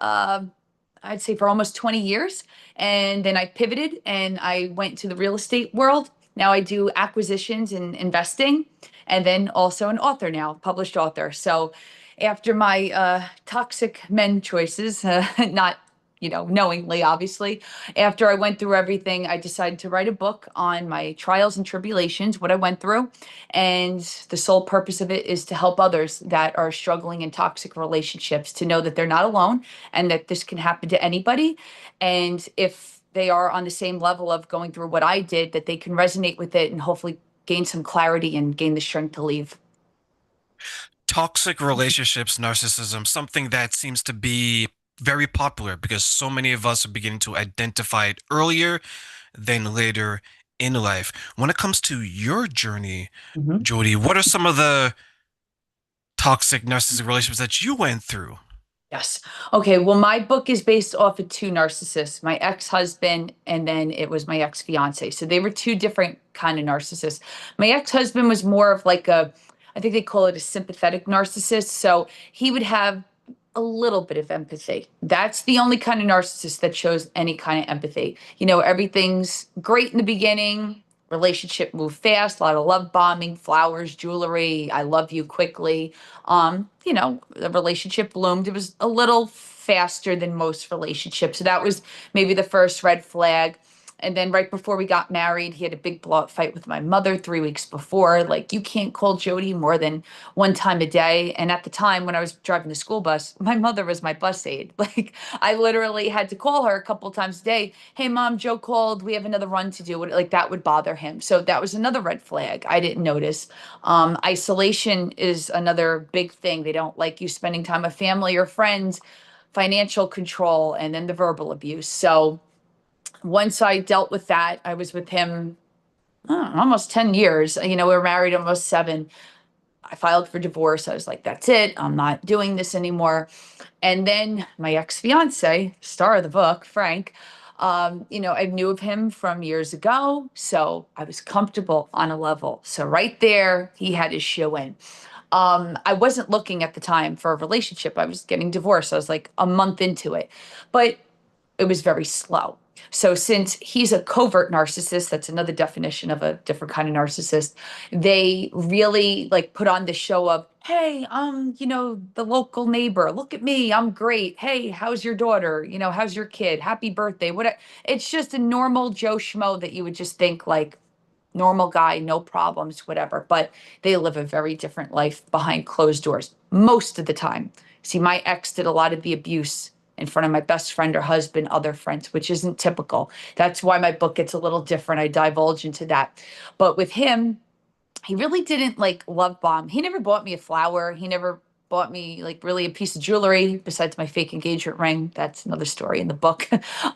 uh, I'd say for almost 20 years. And then I pivoted and I went to the real estate world. Now I do acquisitions and investing, and then also an author now, published author. So after my toxic men choices, not knowingly, obviously. After I went through everything, I decided to write a book on my trials and tribulations, what I went through. And the sole purpose of it is to help others that are struggling in toxic relationships to know that they're not alone and that this can happen to anybody. And if they are on the same level of going through what I did, that they can resonate with it and hopefully gain some clarity and gain the strength to leave. Toxic relationships, narcissism, something that seems to be very popular because so many of us are beginning to identify it earlier than later in life. When it comes to your journey, Mhm. Jodi, what are some of the toxic narcissistic relationships that you went through? Yes. Okay. Well, my book is based off of two narcissists, my ex-husband, and then it was my ex-fiance. So they were two different kind of narcissists. My ex-husband was more of like I think they call it a sympathetic narcissist. So he would have a little bit of empathy. That's the only kind of narcissist that shows any kind of empathy. Everything's great in the beginning. Relationship moved fast, a lot of love bombing, flowers, jewelry, I love you quickly. The relationship bloomed. It was a little faster than most relationships. So that was maybe the first red flag. And then right before we got married, he had a big blowout fight with my mother 3 weeks before. Like, you can't call Jodi more than one time a day. And at the time when I was driving the school bus, my mother was my bus aide. Like, I literally had to call her a couple times a day. Hey, mom, Joe called. We have another run to do. Like, that would bother him. So that was another red flag I didn't notice. Isolation is another big thing. They don't like you spending time with family or friends, financial control, and then the verbal abuse. So once I dealt with that, I was with him almost 10 years. We were married almost 7. I filed for divorce. I was like, that's it. I'm not doing this anymore. And then my ex-fiance, star of the book, Frank, I knew of him from years ago. So I was comfortable on a level. So right there, he had his shoe in. I wasn't looking at the time for a relationship. I was getting divorced. I was like a month into it. But it was very slow. So since he's a covert narcissist, that's another definition of a different kind of narcissist. They really like put on the show of, hey, the local neighbor. Look at me, I'm great. Hey, how's your daughter? How's your kid? Happy birthday. What? It's just a normal Joe Schmo that you would just think like normal guy, no problems, whatever. But they live a very different life behind closed doors most of the time. See, my ex did a lot of the abuse in front of my best friend or husband, other friends, which isn't typical. That's why my book gets a little different. I divulge into that. But with him, he really didn't like love bomb. He never bought me a flower. He never bought me like really a piece of jewelry besides my fake engagement ring. That's another story in the book.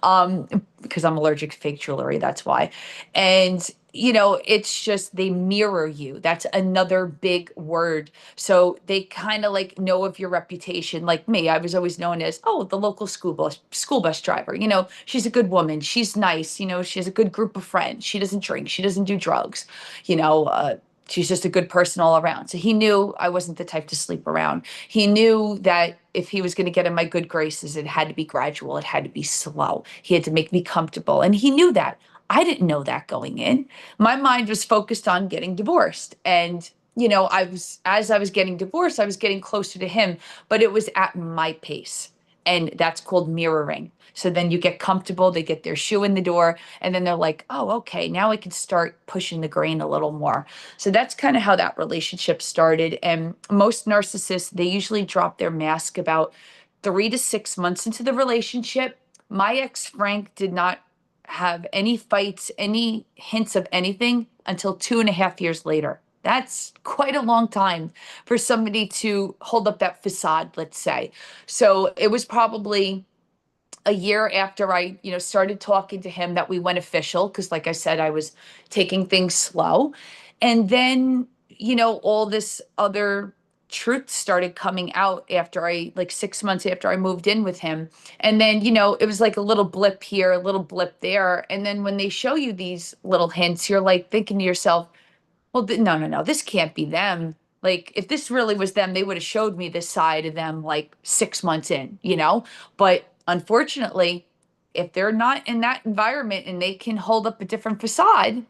um, because I'm allergic to fake jewelry. That's why. And it's just they mirror you. That's another big word. So they kind of like know of your reputation. Like me, I was always known as, oh, the local school bus driver. She's a good woman. She's nice. She has a good group of friends. She doesn't drink. She doesn't do drugs. You know, uh, she's just a good person all around. So he knew I wasn't the type to sleep around. He knew that if he was going to get in my good graces, it had to be gradual. It had to be slow. He had to make me comfortable. And he knew that. I didn't know that going in. My mind was focused on getting divorced. And as I was getting divorced, I was getting closer to him, but it was at my pace. And that's called mirroring. So then you get comfortable, they get their shoe in the door, and then they're like, oh, okay, now I can start pushing the grain a little more. So that's kind of how that relationship started. And most narcissists, they usually drop their mask about 3 to 6 months into the relationship. My ex Frank did not have any fights, any hints of anything until 2.5 years later. That's quite a long time for somebody to hold up that facade, let's say. So it was probably a year after I, started talking to him that we went official because like I said, I was taking things slow. And then, all this other truth started coming out after I like 6 months after I moved in with him. And then, it was like a little blip here, a little blip there. And then when they show you these little hints, you're like thinking to yourself, well, no, no, no, this can't be them. Like, if this really was them, they would have showed me this side of them like 6 months in, you know? But unfortunately, if they're not in that environment and they can hold up a different facade,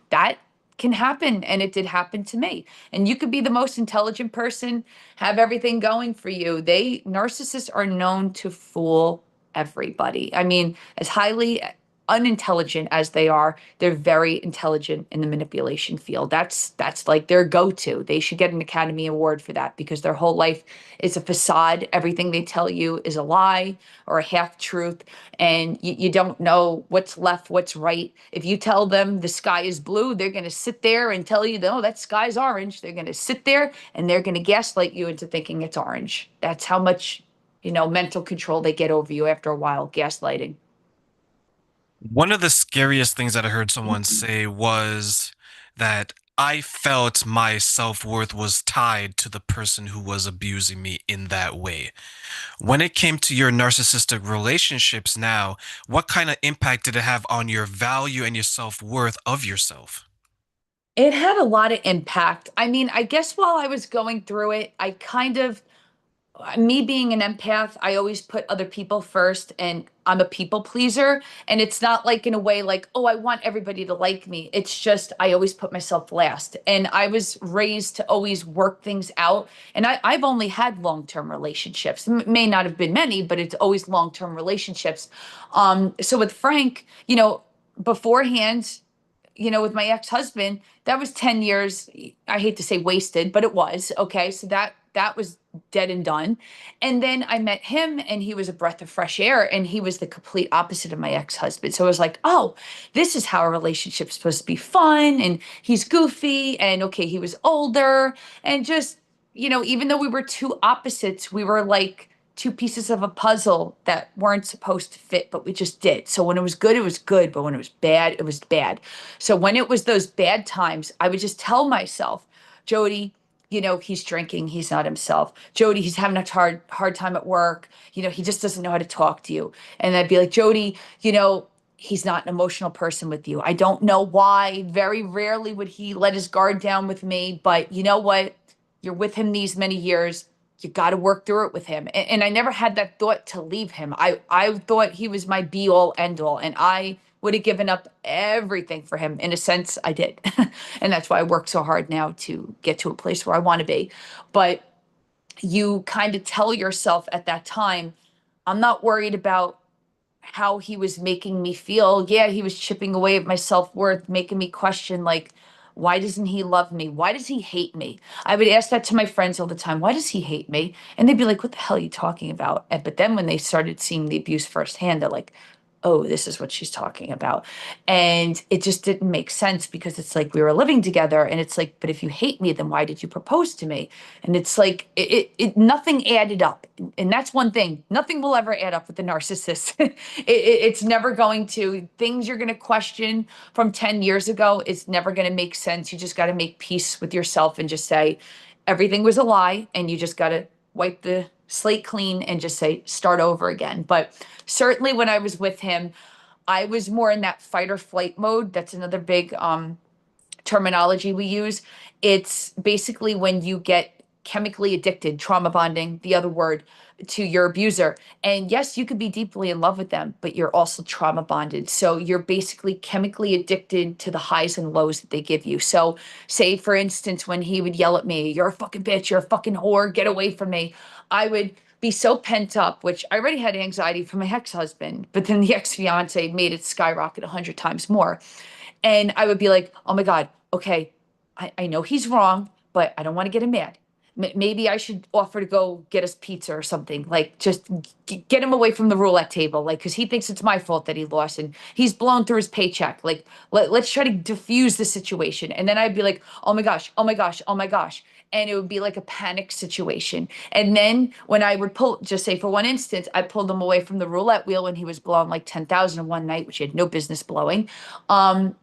that can happen. And it did happen to me. And you could be the most intelligent person, have everything going for you. Narcissists are known to fool everybody. I mean, as highly unintelligent as they are, they're very intelligent in the manipulation field. That's like their go-to. They should get an Academy Award for that because their whole life is a facade. Everything they tell you is a lie or a half truth, and you don't know what's left, what's right. If you tell them the sky is blue, they're going to sit there and tell you, no, that sky's orange. They're going to sit there and they're going to gaslight you into thinking it's orange. That's how much, mental control they get over you after a while, gaslighting. One of the scariest things that I heard someone say was that I felt my self-worth was tied to the person who was abusing me in that way. When it came to your narcissistic relationships now, what kind of impact did it have on your value and your self-worth of yourself? It had a lot of impact. I mean, I guess while I was going through it, I kind of, me being an empath, I always put other people first and I'm a people pleaser. And it's not like in a way like, oh, I want everybody to like me. It's just I always put myself last. And I was raised to always work things out. And I've only had long-term relationships. May not have been many, but it's always long-term relationships. So with Frank, beforehand, with my ex-husband, that was 10 years. I hate to say wasted, but it was. Okay. So that was dead and done. And then I met him and he was a breath of fresh air and he was the complete opposite of my ex-husband. So I was like, oh, this is how a relationship's supposed to be fun. And he's goofy and okay, he was older and just, even though we were two opposites, we were like two pieces of a puzzle that weren't supposed to fit, but we just did. So when it was good, it was good. But when it was bad, it was bad. So when it was those bad times, I would just tell myself, Jodi, he's drinking, he's not himself. Jodi, he's having a hard time at work. He just doesn't know how to talk to you. And I'd be like, Jodi, he's not an emotional person with you. I don't know why. Very rarely would he let his guard down with me, but you know what? You're with him these many years. You got to work through it with him. And I never had that thought to leave him. I thought he was my be all end all. And I would have given up everything for him. In a sense, I did. And that's why I work so hard now to get to a place where I want to be. But you kind of tell yourself at that time, I'm not worried about how he was making me feel. Yeah, he was chipping away at my self-worth, making me question, like, why doesn't he love me? Why does he hate me? I would ask that to my friends all the time. Why does he hate me? And they'd be like, what the hell are you talking about? But then when they started seeing the abuse firsthand, they're like, oh, this is what she's talking about. And it just didn't make sense because it's like we were living together and it's like, but if you hate me, then why did you propose to me? And it's like, nothing added up. And that's one thing. Nothing will ever add up with the narcissist. It's never going to. Things you're going to question from 10 years ago, it's never going to make sense. You just got to make peace with yourself and just say, everything was a lie. And you just got to wipe the slate clean and just say, start over again. But certainly when I was with him, I was more in that fight or flight mode. That's another big terminology we use. It's basically when you get chemically addicted, trauma bonding, the other word, to your abuser. And yes, you could be deeply in love with them, but you're also trauma bonded. So you're basically chemically addicted to the highs and lows that they give you. So, say, for instance, when he would yell at me, you're a fucking bitch, you're a fucking whore, get away from me, I would be so pent up, which I already had anxiety from my ex-husband, but then the ex-fiance made it skyrocket 100 times more. And I would be like, oh my God, okay, I know he's wrong, but I don't want to get him mad. Maybe I should offer to go get us pizza or something. Like, just get him away from the roulette table. Like, because he thinks it's my fault that he lost and he's blown through his paycheck. Like, let's try to diffuse the situation. And then I'd be like, oh my gosh, oh my gosh, oh my gosh. And it would be like a panic situation. And then when I would pull, just say for one instance, I pulled him away from the roulette wheel when he was blowing like 10,000 in one night, which he had no business blowing. Um,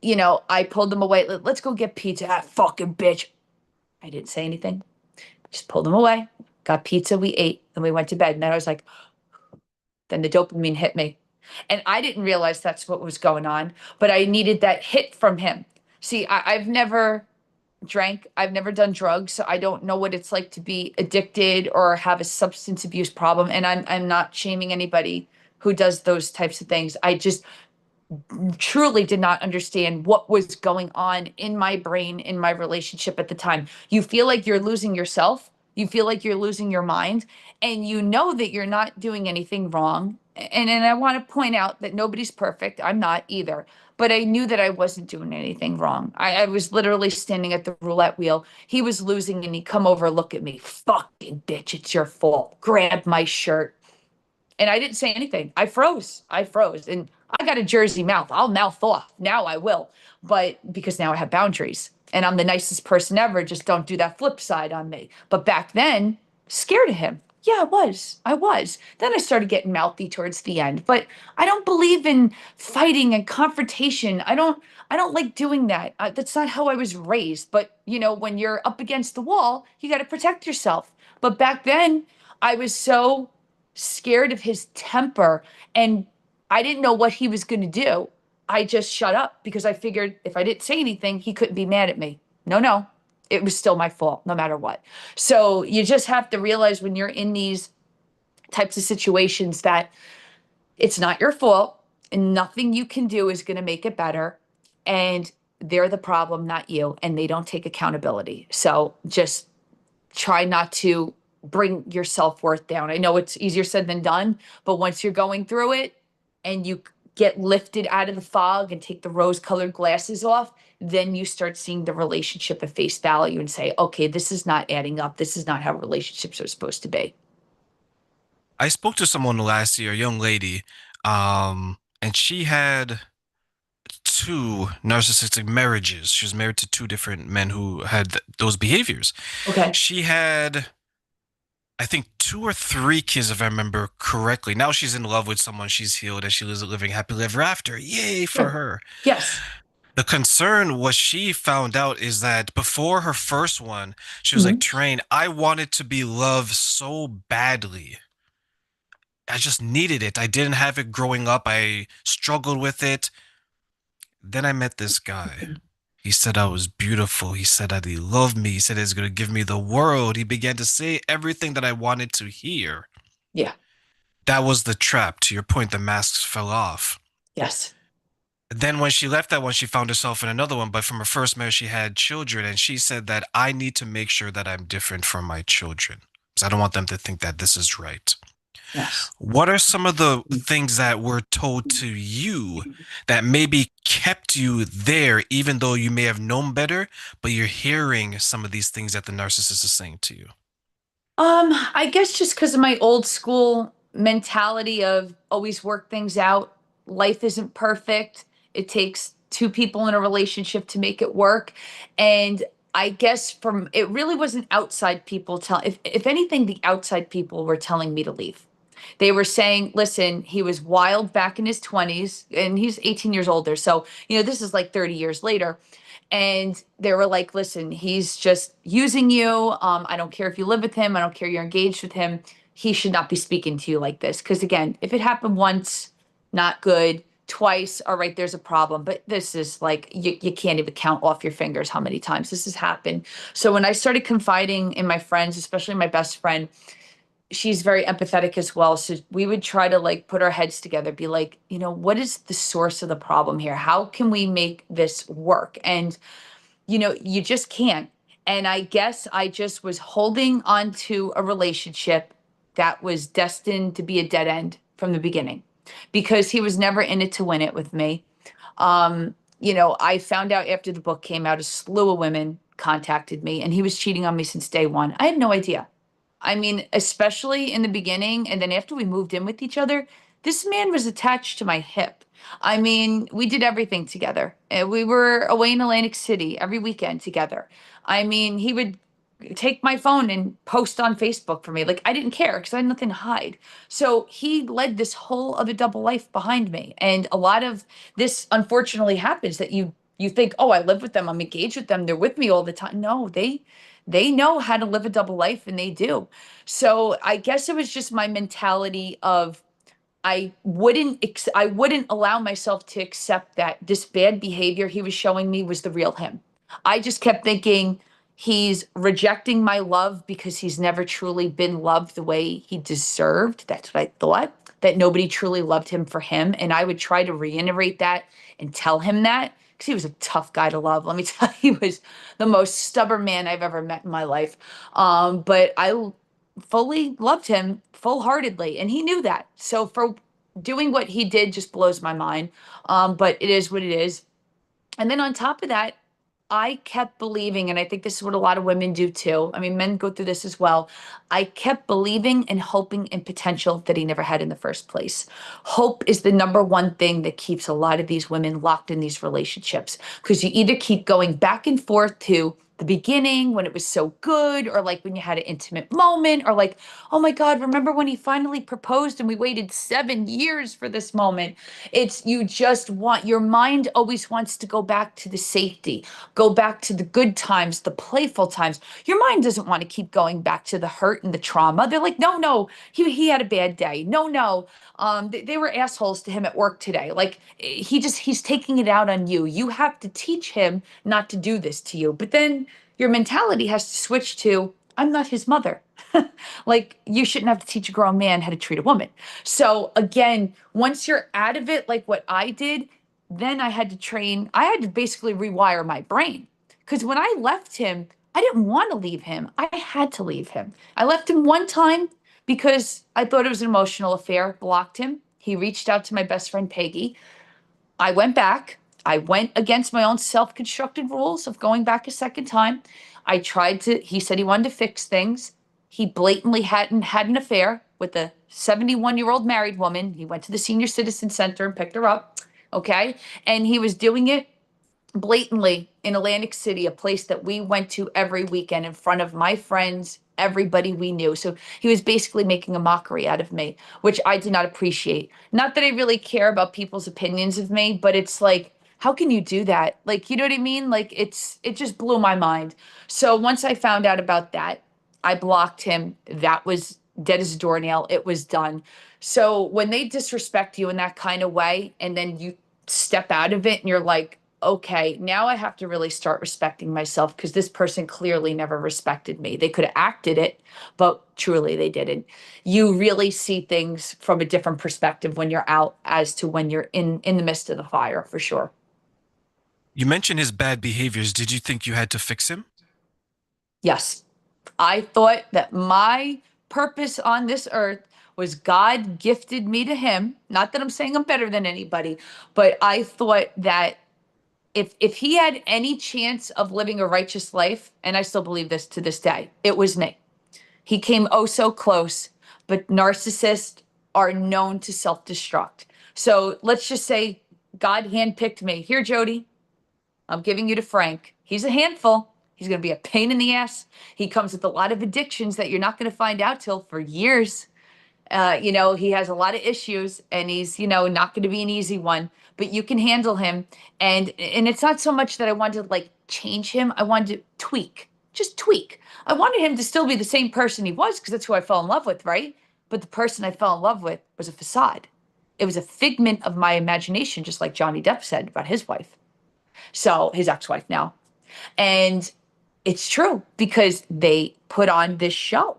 I pulled him away. Let's go get pizza. Ah, fucking bitch. I didn't say anything. Just pulled him away, got pizza, we ate, and we went to bed. And then I was like, then the dopamine hit me. And I didn't realize that's what was going on, but I needed that hit from him. See, I've never drank. I've never done drugs, so I don't know what it's like to be addicted or have a substance abuse problem. And I'm not shaming anybody who does those types of things. I just truly did not understand what was going on in my brain, in my relationship at the time. You feel like you're losing yourself. You feel like you're losing your mind, and you know that you're not doing anything wrong. And I want to point out that nobody's perfect. I'm not either. But I knew that I wasn't doing anything wrong. I was literally standing at the roulette wheel. He was losing, and he come over, look at me. Fucking bitch, it's your fault. Grab my shirt. And I didn't say anything. I froze. I froze. And I got a Jersey mouth. I'll mouth off. Now I will. But because now I have boundaries and I'm the nicest person ever, just don't do that flip side on me. But back then, scared of him. Yeah, I was. I was. Then I started getting mouthy towards the end. But I don't believe in fighting and confrontation. I don't like doing that. That's not how I was raised. But, when you're up against the wall, you got to protect yourself. But back then, I was so scared of his temper, and I didn't know what he was going to do. I just shut up because I figured if I didn't say anything, he couldn't be mad at me. No, no, it was still my fault no matter what. So you just have to realize when you're in these types of situations that it's not your fault and nothing you can do is going to make it better. And they're the problem, not you. And they don't take accountability. So just try not to bring your self-worth down. I know it's easier said than done, but once you're going through it and you get lifted out of the fog and take the rose-colored glasses off, then you start seeing the relationship at face value and say, okay, this is not adding up. This is not how relationships are supposed to be. I spoke to someone last year, a young lady, and she had two narcissistic marriages. She was married to two different men who had those behaviors. Okay. She had, I think, two or three kids, if I remember correctly. Now she's in love with someone. She's healed and she lives a living happily ever after. Yay for Sure. her. Yes. The concern, what she found out is that before her first one, she was like, Mhm. Train, I wanted to be loved so badly. I just needed it. I didn't have it growing up. I struggled with it. Then I met this guy. He said I was beautiful. He said that he loved me. He said he's going to give me the world. He began to say everything that I wanted to hear. Yeah. That was the trap. To your point, the masks fell off. Yes. Then when she left that one, she found herself in another one. But from her first marriage, she had children. And she said that I need to make sure that I'm different from my children. Because I don't want them to think that this is right. Yes. What are some of the things that were told to you that maybe kept you there, even though you may have known better, but you're hearing some of these things that the narcissist is saying to you? I guess just because of my old school mentality of always work things out. Life isn't perfect. It takes two people in a relationship to make it work. And I guess from it really wasn't outside people if anything, the outside people were telling me to leave. They were saying, listen, he was wild back in his 20s and he's 18 years older. So, this is like 30 years later. And they were like, listen, he's just using you. I don't care if you live with him. I don't care you're engaged with him. He should not be speaking to you like this. Because again, if it happened once, not good. Twice, all right, there's a problem. But this is like, you can't even count off your fingers how many times this has happened. So when I started confiding in my friends, especially my best friend, she's very empathetic as well. So we would try to like put our heads together, be like, what is the source of the problem here? How can we make this work? And, you just can't. And I guess I just was holding on to a relationship that was destined to be a dead end from the beginning because he was never in it to win it with me. I found out after the book came out, a slew of women contacted me and he was cheating on me since day one. I had no idea. I mean, especially in the beginning, and then after we moved in with each other, this man was attached to my hip. I mean, we did everything together. We were away in Atlantic City every weekend together. I mean, he would take my phone and post on Facebook for me. Like, I didn't care because I had nothing to hide. So he led this whole other double life behind me. And a lot of this unfortunately happens that you think, oh, I live with them, I'm engaged with them, they're with me all the time. No, they know how to live a double life and they do. So I guess it was just my mentality of I wouldn't allow myself to accept that this bad behavior he was showing me was the real him. I just kept thinking he's rejecting my love because he's never truly been loved the way he deserved. That's what I thought, that nobody truly loved him for him. And I would try to reiterate that and tell him that because he was a tough guy to love. Let me tell you, he was the most stubborn man I've ever met in my life. But I fully loved him full heartedly, and he knew that. So for doing what he did just blows my mind. But it is what it is. And then on top of that, I kept believing, and I think this is what a lot of women do too. I mean, men go through this as well. I kept believing and hoping in potential that he never had in the first place. Hope is the number one thing that keeps a lot of these women locked in these relationships because you either keep going back and forth to the beginning when it was so good, or like when you had an intimate moment, or like, oh my God, remember when he finally proposed and we waited 7 years for this moment? It's you just want, your mind always wants to go back to the safety, go back to the good times, the playful times. Your mind doesn't want to keep going back to the hurt and the trauma. They're like, no, no, he had a bad day. No, no, they were assholes to him at work today. Like he's taking it out on you. You have to teach him not to do this to you. But then your mentality has to switch to, I'm not his mother. Like you shouldn't have to teach a grown man how to treat a woman. So again, once you're out of it, like what I did, then I had to basically rewire my brain. Because when I left him, I didn't want to leave him. I had to leave him. I left him one time because I thought it was an emotional affair, blocked him. He reached out to my best friend Peggy. I went back. I went against my own self constructed rules of going back a second time. He said he wanted to fix things. He blatantly hadn't had an affair with a 71-year-old married woman. He went to the senior citizen center and picked her up. Okay. And he was doing it blatantly in Atlantic City, a place that we went to every weekend in front of my friends, everybody we knew. So he was basically making a mockery out of me, which I did not appreciate. Not that I really care about people's opinions of me, but it's like, how can you do that? Like, you know what I mean? Like it just blew my mind. So once I found out about that, I blocked him. That was dead as a doornail. It was done. So when they disrespect you in that kind of way, and then you step out of it and you're like, okay, now I have to really start respecting myself because this person clearly never respected me. They could have acted it, but truly they didn't. You really see things from a different perspective when you're out as to when you're in the midst of the fire, for sure. You mentioned his bad behaviors. Did you think you had to fix him? Yes. I thought that my purpose on this earth was God gifted me to him. Not that I'm saying I'm better than anybody, but I thought that if he had any chance of living a righteous life, and I still believe this to this day, it was me. He came oh so close, but narcissists are known to self-destruct. So let's just say God handpicked me. Here, Jodi, I'm giving you to Frank. He's a handful. He's going to be a pain in the ass. He comes with a lot of addictions that you're not going to find out till for years. He has a lot of issues and he's, not going to be an easy one, but you can handle him. And it's not so much that I wanted to like change him. I wanted to tweak, just tweak. I wanted him to still be the same person he was because that's who I fell in love with, right? But the person I fell in love with was a facade. It was a figment of my imagination, just like Johnny Depp said about his wife. So his ex-wife now. And it's true because they put on this show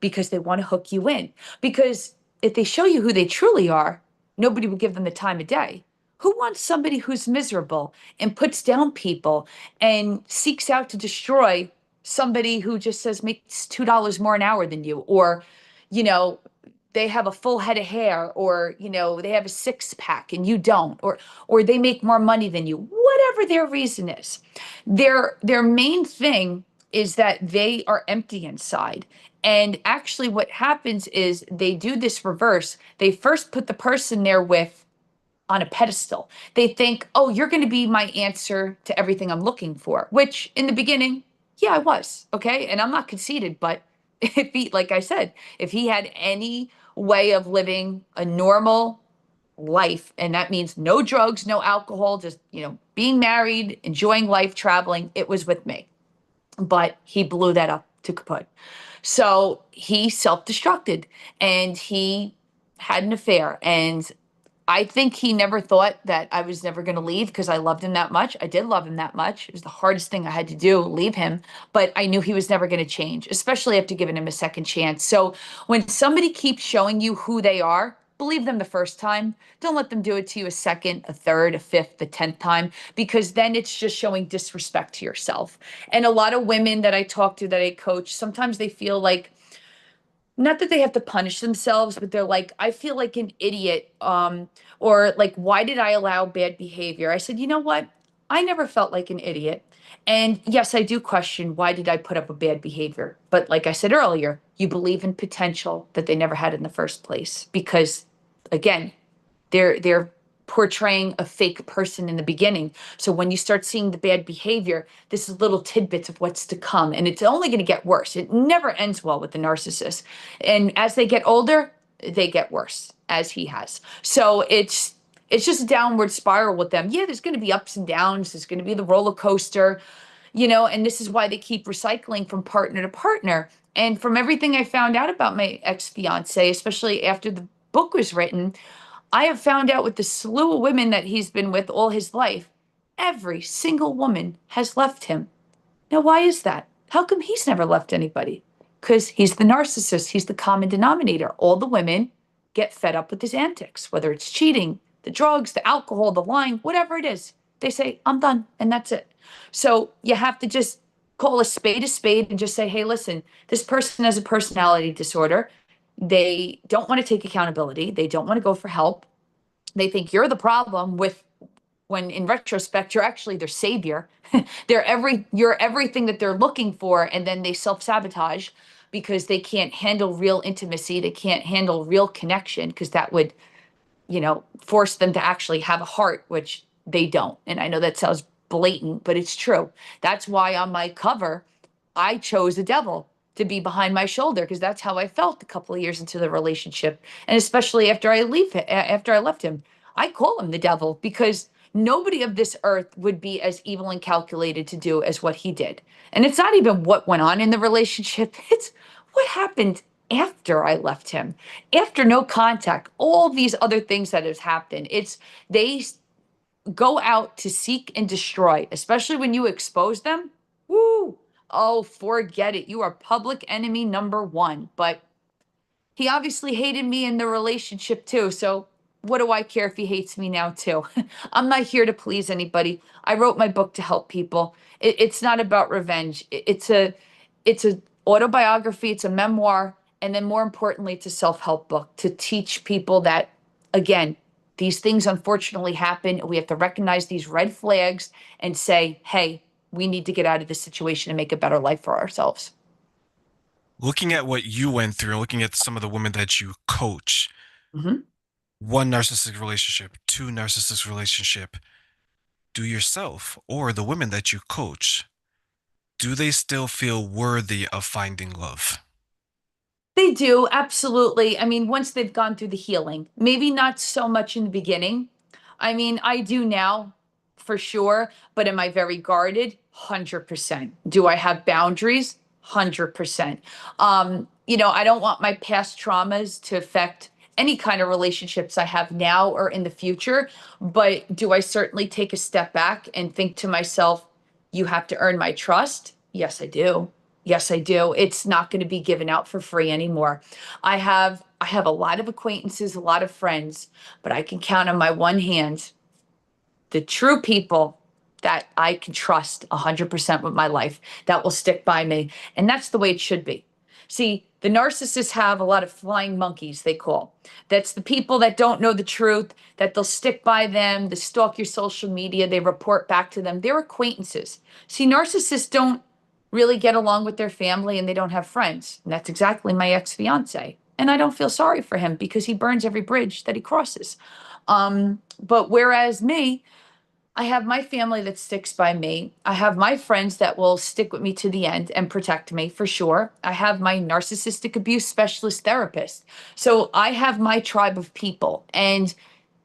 because they want to hook you in. Because if they show you who they truly are, nobody would give them the time of day. Who wants somebody who's miserable and puts down people and seeks out to destroy somebody who just says makes $2 more an hour than you, or, you know, they have a full head of hair, or they have a six pack and you don't, or they make more money than you, whatever their reason is. Their main thing is that they are empty inside. And actually what happens is they do this reverse. They first put the person they're with on a pedestal. They think, oh, you're going to be my answer to everything I'm looking for, which in the beginning, yeah, I was. Okay. And I'm not conceited, but if he, like I said, if he had any way of living a normal life, and that means no drugs, no alcohol, just, being married, enjoying life, traveling, it was with me. But he blew that up to kaput. So he self destructed and he had an affair. And I think he never thought that I was never going to leave because I loved him that much. I did love him that much. It was the hardest thing I had to do, leave him. But I knew he was never going to change, especially after giving him a second chance. So when somebody keeps showing you who they are, believe them the first time. Don't let them do it to you a second, a third, a fifth, a 10th time, because then it's just showing disrespect to yourself. And a lot of women that I talk to, that I coach, sometimes they feel like, not that they have to punish themselves, but they're like, I feel like an idiot. Or like, why did I allow bad behavior? I said, you know what? I never felt like an idiot. And yes, I do question, why did I put up a bad behavior? But like I said earlier, you believe in potential that they never had in the first place. Because again, they're portraying a fake person in the beginning. So when you start seeing the bad behavior, this is little tidbits of what's to come, and it's only going to get worse. It never ends well with the narcissist. And as they get older, they get worse, as he has. So it's just a downward spiral with them. Yeah, there's going to be ups and downs. There's going to be the roller coaster, and this is why they keep recycling from partner to partner. And from everything I found out about my ex-fiance, especially after the book was written, I have found out with the slew of women that he's been with all his life, every single woman has left him. Now, why is that? How come he's never left anybody? Because he's the narcissist. He's the common denominator. All the women get fed up with his antics, whether it's cheating, the drugs, the alcohol, the lying, whatever it is. They say, I'm done, and that's it. So you have to just call a spade and just say, hey, listen, this person has a personality disorder. They don't want to take accountability. They don't want to go for help. They think you're the problem, with when in retrospect you're actually their savior. You're everything that they're looking for, and then they self-sabotage because they can't handle real intimacy. They can't handle real connection because that would, force them to actually have a heart, which they don't. And I know that sounds blatant, but it's true. That's why on my cover, I chose the devil to be behind my shoulder, because that's how I felt a couple of years into the relationship. And especially after I left him, I call him the devil, because nobody of this earth would be as evil and calculated to do as what he did. And it's not even what went on in the relationship. It's what happened after I left him, after no contact, all these other things that has happened. It's they go out to seek and destroy, especially when you expose them. Woo! Oh, forget it. You are public enemy number one. But he obviously hated me in the relationship too. So what do I care if he hates me now too? I'm not here to please anybody. I wrote my book to help people. It's not about revenge. It's a autobiography. It's a memoir. And then more importantly, it's a self-help book to teach people that, again, these things unfortunately happen. We have to recognize these red flags and say, hey, we need to get out of this situation and make a better life for ourselves. Looking at what you went through, looking at some of the women that you coach, Mhm. one narcissistic relationship, two narcissistic relationship, do yourself or the women that you coach, do they still feel worthy of finding love? They do, absolutely. I mean, once they've gone through the healing, maybe not so much in the beginning. I mean, I do now for sure, but am I very guarded? 100%. Do I have boundaries? 100%. I don't want my past traumas to affect any kind of relationships I have now or in the future, but do I certainly take a step back and think to myself, you have to earn my trust? Yes, I do. Yes, I do. It's not going to be given out for free anymore. I have a lot of acquaintances, a lot of friends, but I can count on my one hand the true people that I can trust 100% with my life, that will stick by me. And that's the way it should be. See, the narcissists have a lot of flying monkeys, they call. That's the people that don't know the truth, that they'll stick by them, they stalk your social media, they report back to them. They're acquaintances. See, narcissists don't really get along with their family, and they don't have friends. And that's exactly my ex-fiance. And I don't feel sorry for him because he burns every bridge that he crosses. But whereas me, I have my family that sticks by me. I have my friends that will stick with me to the end and protect me for sure. I have my narcissistic abuse specialist therapist. So I have my tribe of people. And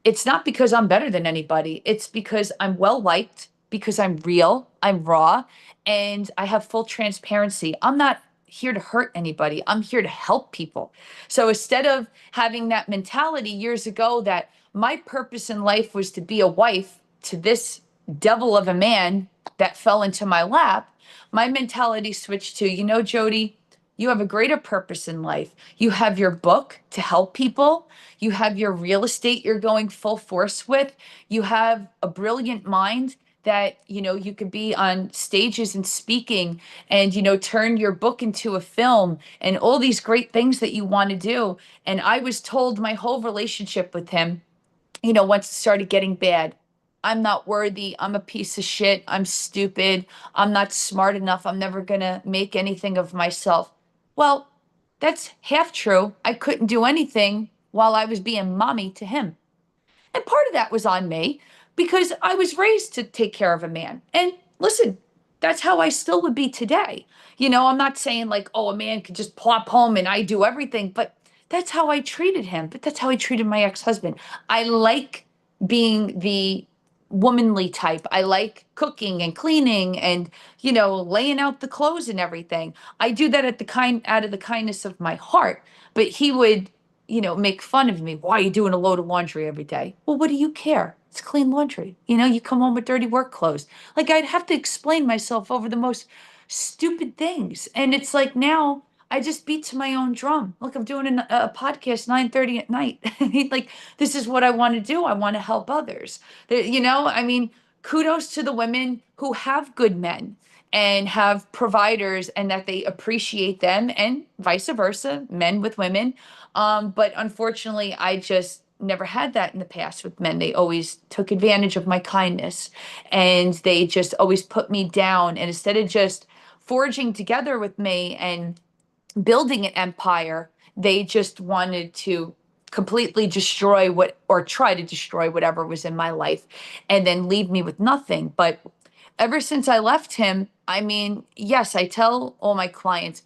it's not because I'm better than anybody. It's because I'm well liked, because I'm real, I'm raw, and I have full transparency. I'm not here to hurt anybody. I'm here to help people. So instead of having that mentality years ago that my purpose in life was to be a wife to this devil of a man that fell into my lap, my mentality switched to, Jodi, you have a greater purpose in life. You have your book to help people. You have your real estate you're going full force with. You have a brilliant mind that, you could be on stages and speaking and, turn your book into a film and all these great things that you want to do. And I was told my whole relationship with him, once it started getting bad, I'm not worthy. I'm a piece of shit. I'm stupid. I'm not smart enough. I'm never going to make anything of myself. Well, that's half true. I couldn't do anything while I was being mommy to him. And part of that was on me because I was raised to take care of a man. And listen, that's how I still would be today. I'm not saying like, oh, a man could just plop home and I do everything, but that's how I treated him. But that's how I treated my ex-husband. I like being the womanly type. I like cooking and cleaning and, laying out the clothes and everything. I do that out of the kindness of my heart. But he would make fun of me. Why are you doing a load of laundry every day? Well, what do you care? It's clean laundry. You come home with dirty work clothes. Like I'd have to explain myself over the most stupid things. And it's like now I just beat to my own drum. Look, I'm doing a podcast 9:30 at night. Like this is what I want to do. I want to help others. I mean, kudos to the women who have good men and have providers and that they appreciate them and vice versa, men with women. But unfortunately, I just never had that in the past with men. They always took advantage of my kindness and they just always put me down. And instead of just forging together with me and building an empire, they just wanted to completely destroy or try to destroy whatever was in my life and then leave me with nothing. But ever since I left him, I mean, yes, I tell all my clients,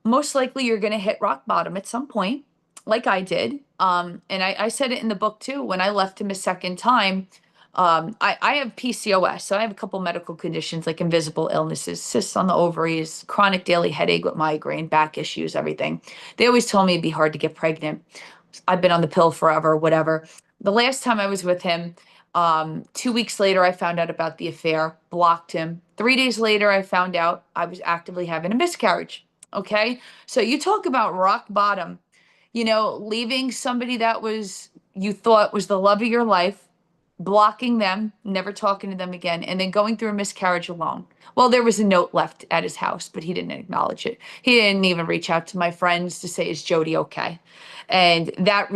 most likely you're going to hit rock bottom at some point, like I did. And I said it in the book too. When I left him a second time, I have PCOS, so I have a couple medical conditions like invisible illnesses, cysts on the ovaries, chronic daily headache with migraine, back issues, everything. They always told me it'd be hard to get pregnant. I've been on the pill forever, whatever. The last time I was with him, 2 weeks later, I found out about the affair, blocked him. 3 days later, I found out I was actively having a miscarriage. Okay. So you talk about rock bottom, leaving somebody that you thought was the love of your life, blocking them, never talking to them again, and then going through a miscarriage alone. Well, there was a note left at his house, but he didn't acknowledge it. He didn't even reach out to my friends to say, is Jodi okay? And that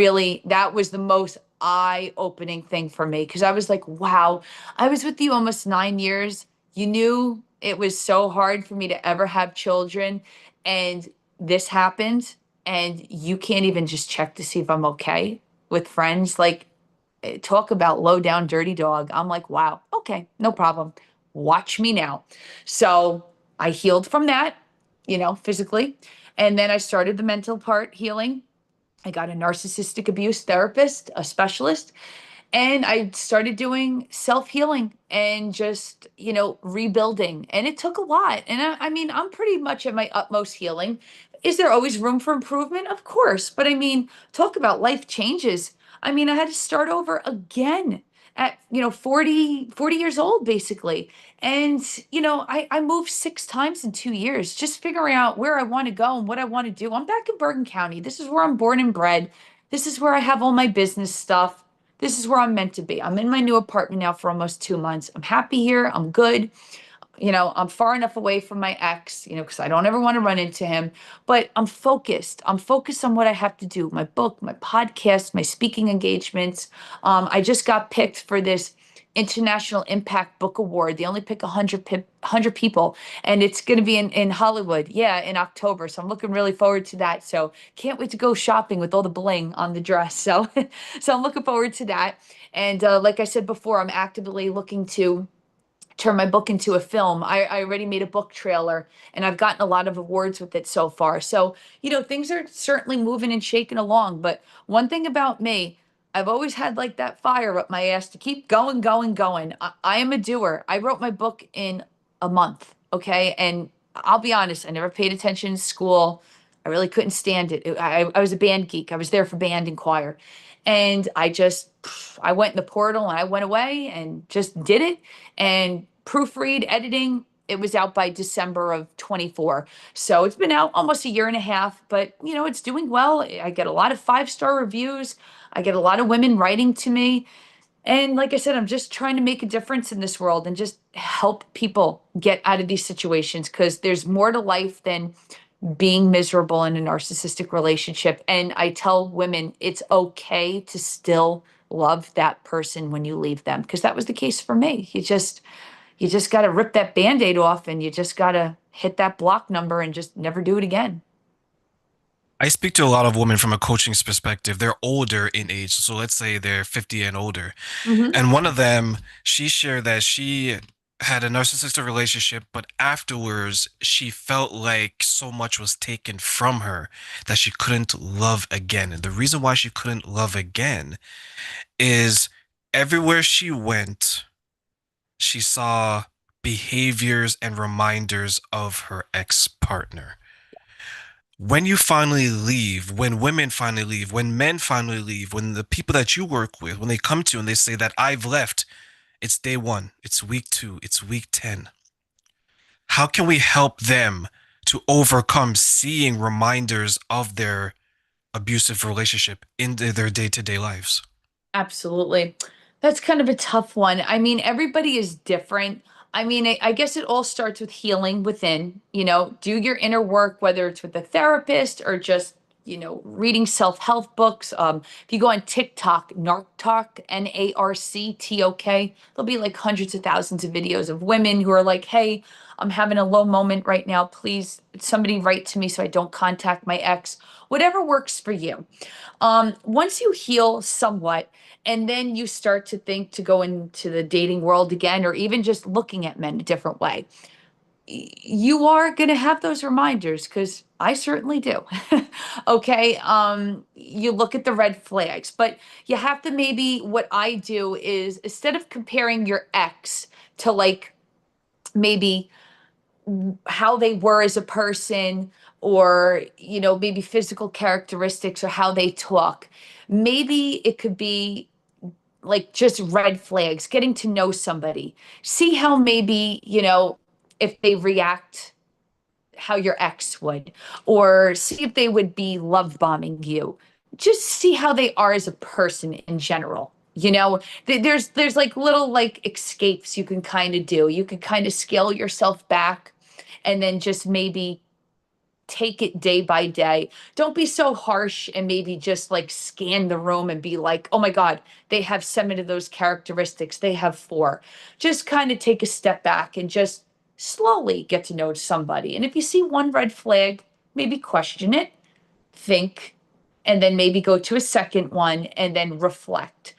was the most eye-opening thing for me because I was like, wow, I was with you almost 9 years. You knew it was so hard for me to ever have children, and this happened, and you can't even just check to see if I'm okay with friends. Like, talk about low down dirty dog. I'm like, wow, okay, no problem. Watch me now. So I healed from that, physically. And then I started the mental part healing. I got a narcissistic abuse therapist, a specialist, and I started doing self-healing and just, rebuilding. And it took a lot. And I mean, I'm pretty much at my utmost healing. Is there always room for improvement? Of course. But I mean, talk about life changes. I mean, I had to start over again at, 40 years old, basically. And, I moved 6 times in 2 years, just figuring out where I want to go and what I want to do. I'm back in Bergen County. This is where I'm born and bred. This is where I have all my business stuff. This is where I'm meant to be. I'm in my new apartment now for almost 2 months. I'm happy here. I'm good. I'm far enough away from my ex, because I don't ever want to run into him, but I'm focused. I'm focused on what I have to do. My book, my podcast, my speaking engagements. I just got picked for this International Impact Book Award. They only pick 100 people, and it's going to be in Hollywood. Yeah, in October. So I'm looking really forward to that. So can't wait to go shopping with all the bling on the dress. So, so I'm looking forward to that. And like I said before, I'm actively looking to turn my book into a film. I already made a book trailer and I've gotten a lot of awards with it so far. So, things are certainly moving and shaking along. But one thing about me, I've always had like that fire up my ass to keep going, going, going. I am a doer. I wrote my book in a month. Okay. And I'll be honest, I never paid attention in school. I really couldn't stand it. I was a band geek. I was there for band and choir. And I went in the portal and I went away and just did it. And proofread, editing, it was out by December of 24. So it's been out almost a year and a half, but it's doing well. I get a lot of 5-star reviews. I get a lot of women writing to me. And like I said, I'm just trying to make a difference in this world and just help people get out of these situations because there's more to life than being miserable in a narcissistic relationship. And I tell women it's okay to still love that person when you leave them because that was the case for me. You just got to rip that band-aid off and you just got to hit that block number and just never do it again. I speak to a lot of women from a coaching's perspective. They're older in age. So let's say they're 50 and older. Hmm. And one of them, she shared that she had a narcissistic relationship, but afterwards she felt like so much was taken from her that she couldn't love again. And the reason why she couldn't love again is everywhere she went, she saw behaviors and reminders of her ex-partner. When you finally leave, when women finally leave, when men finally leave, when the people that you work with, when they come to you and they say that I've left, it's day one, it's week two, it's week 10. How can we help them to overcome seeing reminders of their abusive relationship in their day-to-day lives? Absolutely. That's kind of a tough one. I mean, everybody is different. I mean, I guess it all starts with healing within, do your inner work, whether it's with a therapist or just, reading self-help books. If you go on TikTok, Narc Talk, Narctok, there'll be like hundreds of thousands of videos of women who are like, hey, I'm having a low moment right now. Please, somebody write to me so I don't contact my ex. Whatever works for you. Once you heal somewhat, and then you start to think to go into the dating world again, or even just looking at men a different way, you are going to have those reminders because I certainly do. Okay. You look at the red flags, but you have to maybe, what I do is instead of comparing your ex to like maybe how they were as a person or maybe physical characteristics or how they talk, maybe it could be like just red flags, getting to know somebody, see how maybe if they react how your ex would, or see if they would be love bombing you, just see how they are as a person in general. There's like little like escapes you can kind of do. You can kind of scale yourself back and then just maybe take it day by day. Don't be so harsh and maybe just like scan the room and be like, oh my God, they have 7 of those characteristics. They have 4. Just kind of take a step back and just slowly get to know somebody. And if you see one red flag, maybe question it, think, and then maybe go to a second one and then reflect.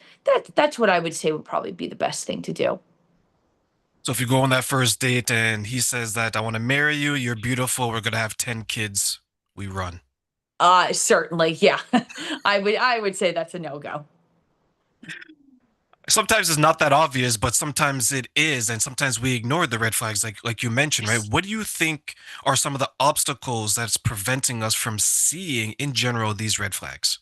That's what I would say would probably be the best thing to do. So if you go on that first date and he says that I want to marry you, you're beautiful, we're gonna have 10 kids, we run. Certainly, yeah. I would say that's a no-go. Sometimes it's not that obvious, but sometimes it is, and sometimes we ignore the red flags, like you mentioned, right? What do you think are some of the obstacles that's preventing us from seeing, in general, these red flags?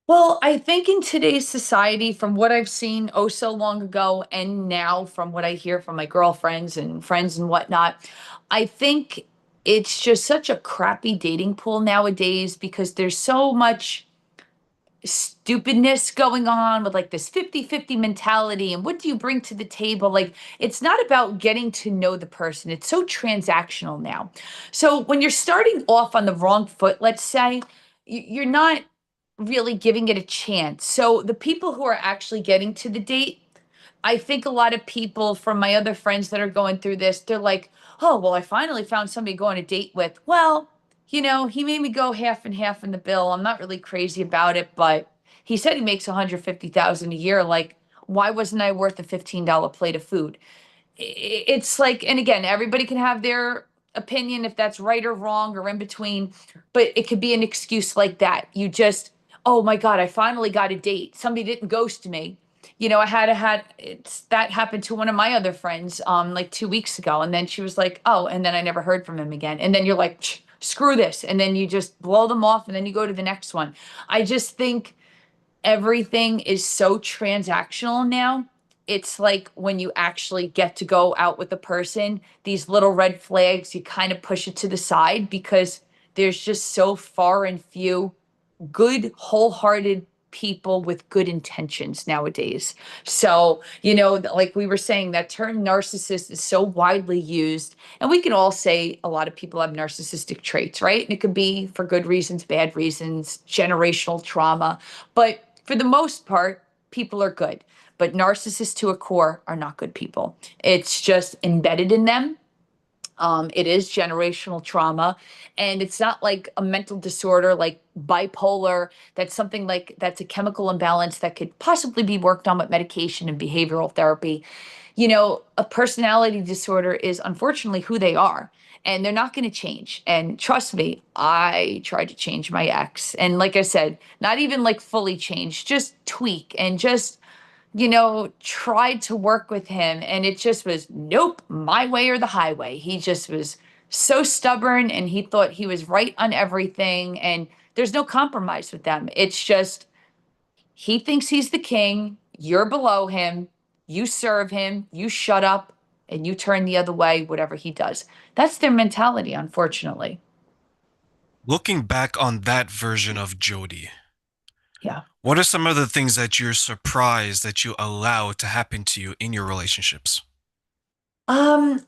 Well, I think in today's society, from what I've seen oh so long ago, and now from what I hear from my girlfriends and friends and whatnot, I think it's just such a crappy dating pool nowadays because there's so much stupidness going on with like this 50-50 mentality. And what do you bring to the table? Like, it's not about getting to know the person, it's so transactional now. So when you're starting off on the wrong foot, let's say, you're not really giving it a chance. So the people who are actually getting to the date, I think a lot of people from my other friends that are going through this, they're like, oh, well, I finally found somebody going on a date with. Well, he made me go half and half in the bill. I'm not really crazy about it, but he said he makes 150,000 a year. Like, why wasn't I worth a $15 plate of food? It's like, and again, everybody can have their opinion if that's right or wrong or in between, but it could be an excuse like that. You just, oh my God, I finally got a date. Somebody didn't ghost me. I had it's that happened to one of my other friends like 2 weeks ago, and then she was like, oh, and then I never heard from him again. And then you're like, screw this, and then you just blow them off, and then you go to the next one. I just think everything is so transactional now. It's like when you actually get to go out with a person, these little red flags, you kind of push it to the side because there's just so far and few good, wholehearted people with good intentions nowadays. So, like we were saying, that term narcissist is so widely used. And we can all say a lot of people have narcissistic traits, right? And it could be for good reasons, bad reasons, generational trauma. But for the most part, people are good. But narcissists to a core are not good people. It's just embedded in them. It is generational trauma, and it's not like a mental disorder like bipolar. That's a chemical imbalance that could possibly be worked on with medication and behavioral therapy. A personality disorder is unfortunately who they are, and they're not going to change. And trust me, I tried to change my ex, and like I said, not even like fully change, just tweak and just tried to work with him, and it just was nope, my way or the highway. He just was so stubborn, and he thought he was right on everything, and there's no compromise with them. It's just he thinks he's the king, you're below him, you serve him, you shut up, and you turn the other way, whatever he does. That's their mentality, unfortunately. Looking back on that version of Jodi, Yeah. what are some of the things that you're surprised that you allow to happen to you in your relationships?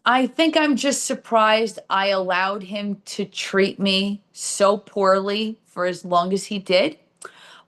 I think I'm just surprised I allowed him to treat me so poorly for as long as he did.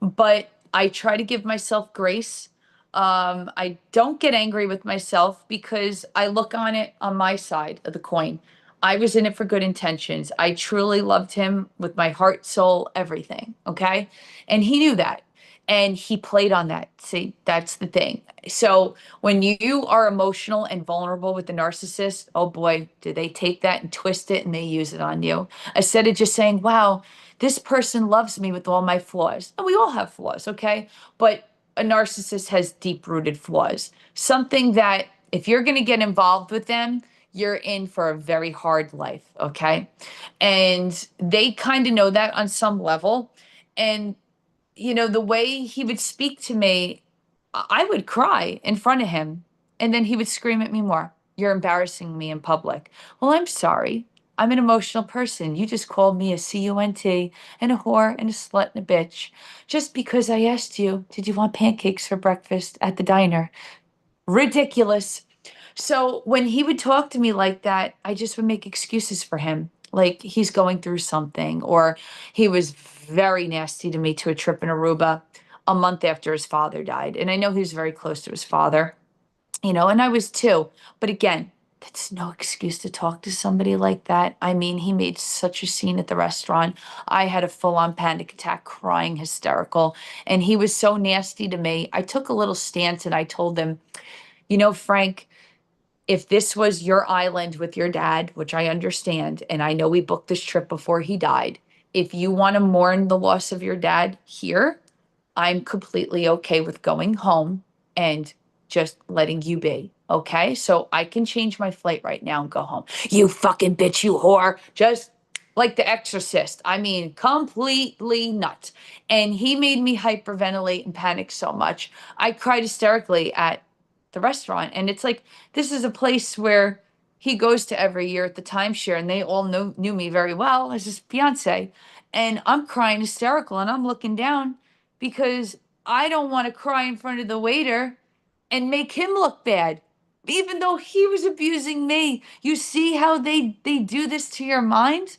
But I try to give myself grace. I don't get angry with myself because I look on it on my side of the coin. I was in it for good intentions. I truly loved him with my heart, soul, everything. Okay. And he knew that. And he played on that. See, that's the thing. So when you are emotional and vulnerable with the narcissist, oh boy, do they take that and twist it and they use it on you. Instead of just saying, wow, this person loves me with all my flaws. And we all have flaws, okay? But a narcissist has deep rooted flaws. Something that if you're going to get involved with them, you're in for a very hard life, okay? And they kind of know that on some level. And the way he would speak to me, I would cry in front of him. And then he would scream at me more. You're embarrassing me in public. Well, I'm sorry. I'm an emotional person. You just called me a cunt and a whore and a slut and a bitch just because I asked you, did you want pancakes for breakfast at the diner? Ridiculous. So when he would talk to me like that, I just would make excuses for him. Like he's going through something, or he was very nasty to me to a trip in Aruba a month after his father died. And I know he was very close to his father, and I was too. But again, that's no excuse to talk to somebody like that. I mean, he made such a scene at the restaurant. I had a full-on panic attack, crying hysterical. And he was so nasty to me. I took a little stance and I told him, Frank, if this was your island with your dad, which I understand, and I know we booked this trip before he died, if you want to mourn the loss of your dad here, I'm completely okay with going home and just letting you be. Okay. So I can change my flight right now and go home. You fucking bitch, you whore. Just like the exorcist. I mean, completely nuts. And he made me hyperventilate and panic so much. I cried hysterically at the restaurant. And it's like, this is a place where he goes to every year at the timeshare, and they all knew me very well as his fiance. And I'm crying hysterical and I'm looking down because I don't want to cry in front of the waiter and make him look bad, even though he was abusing me. You see how they do this to your mind?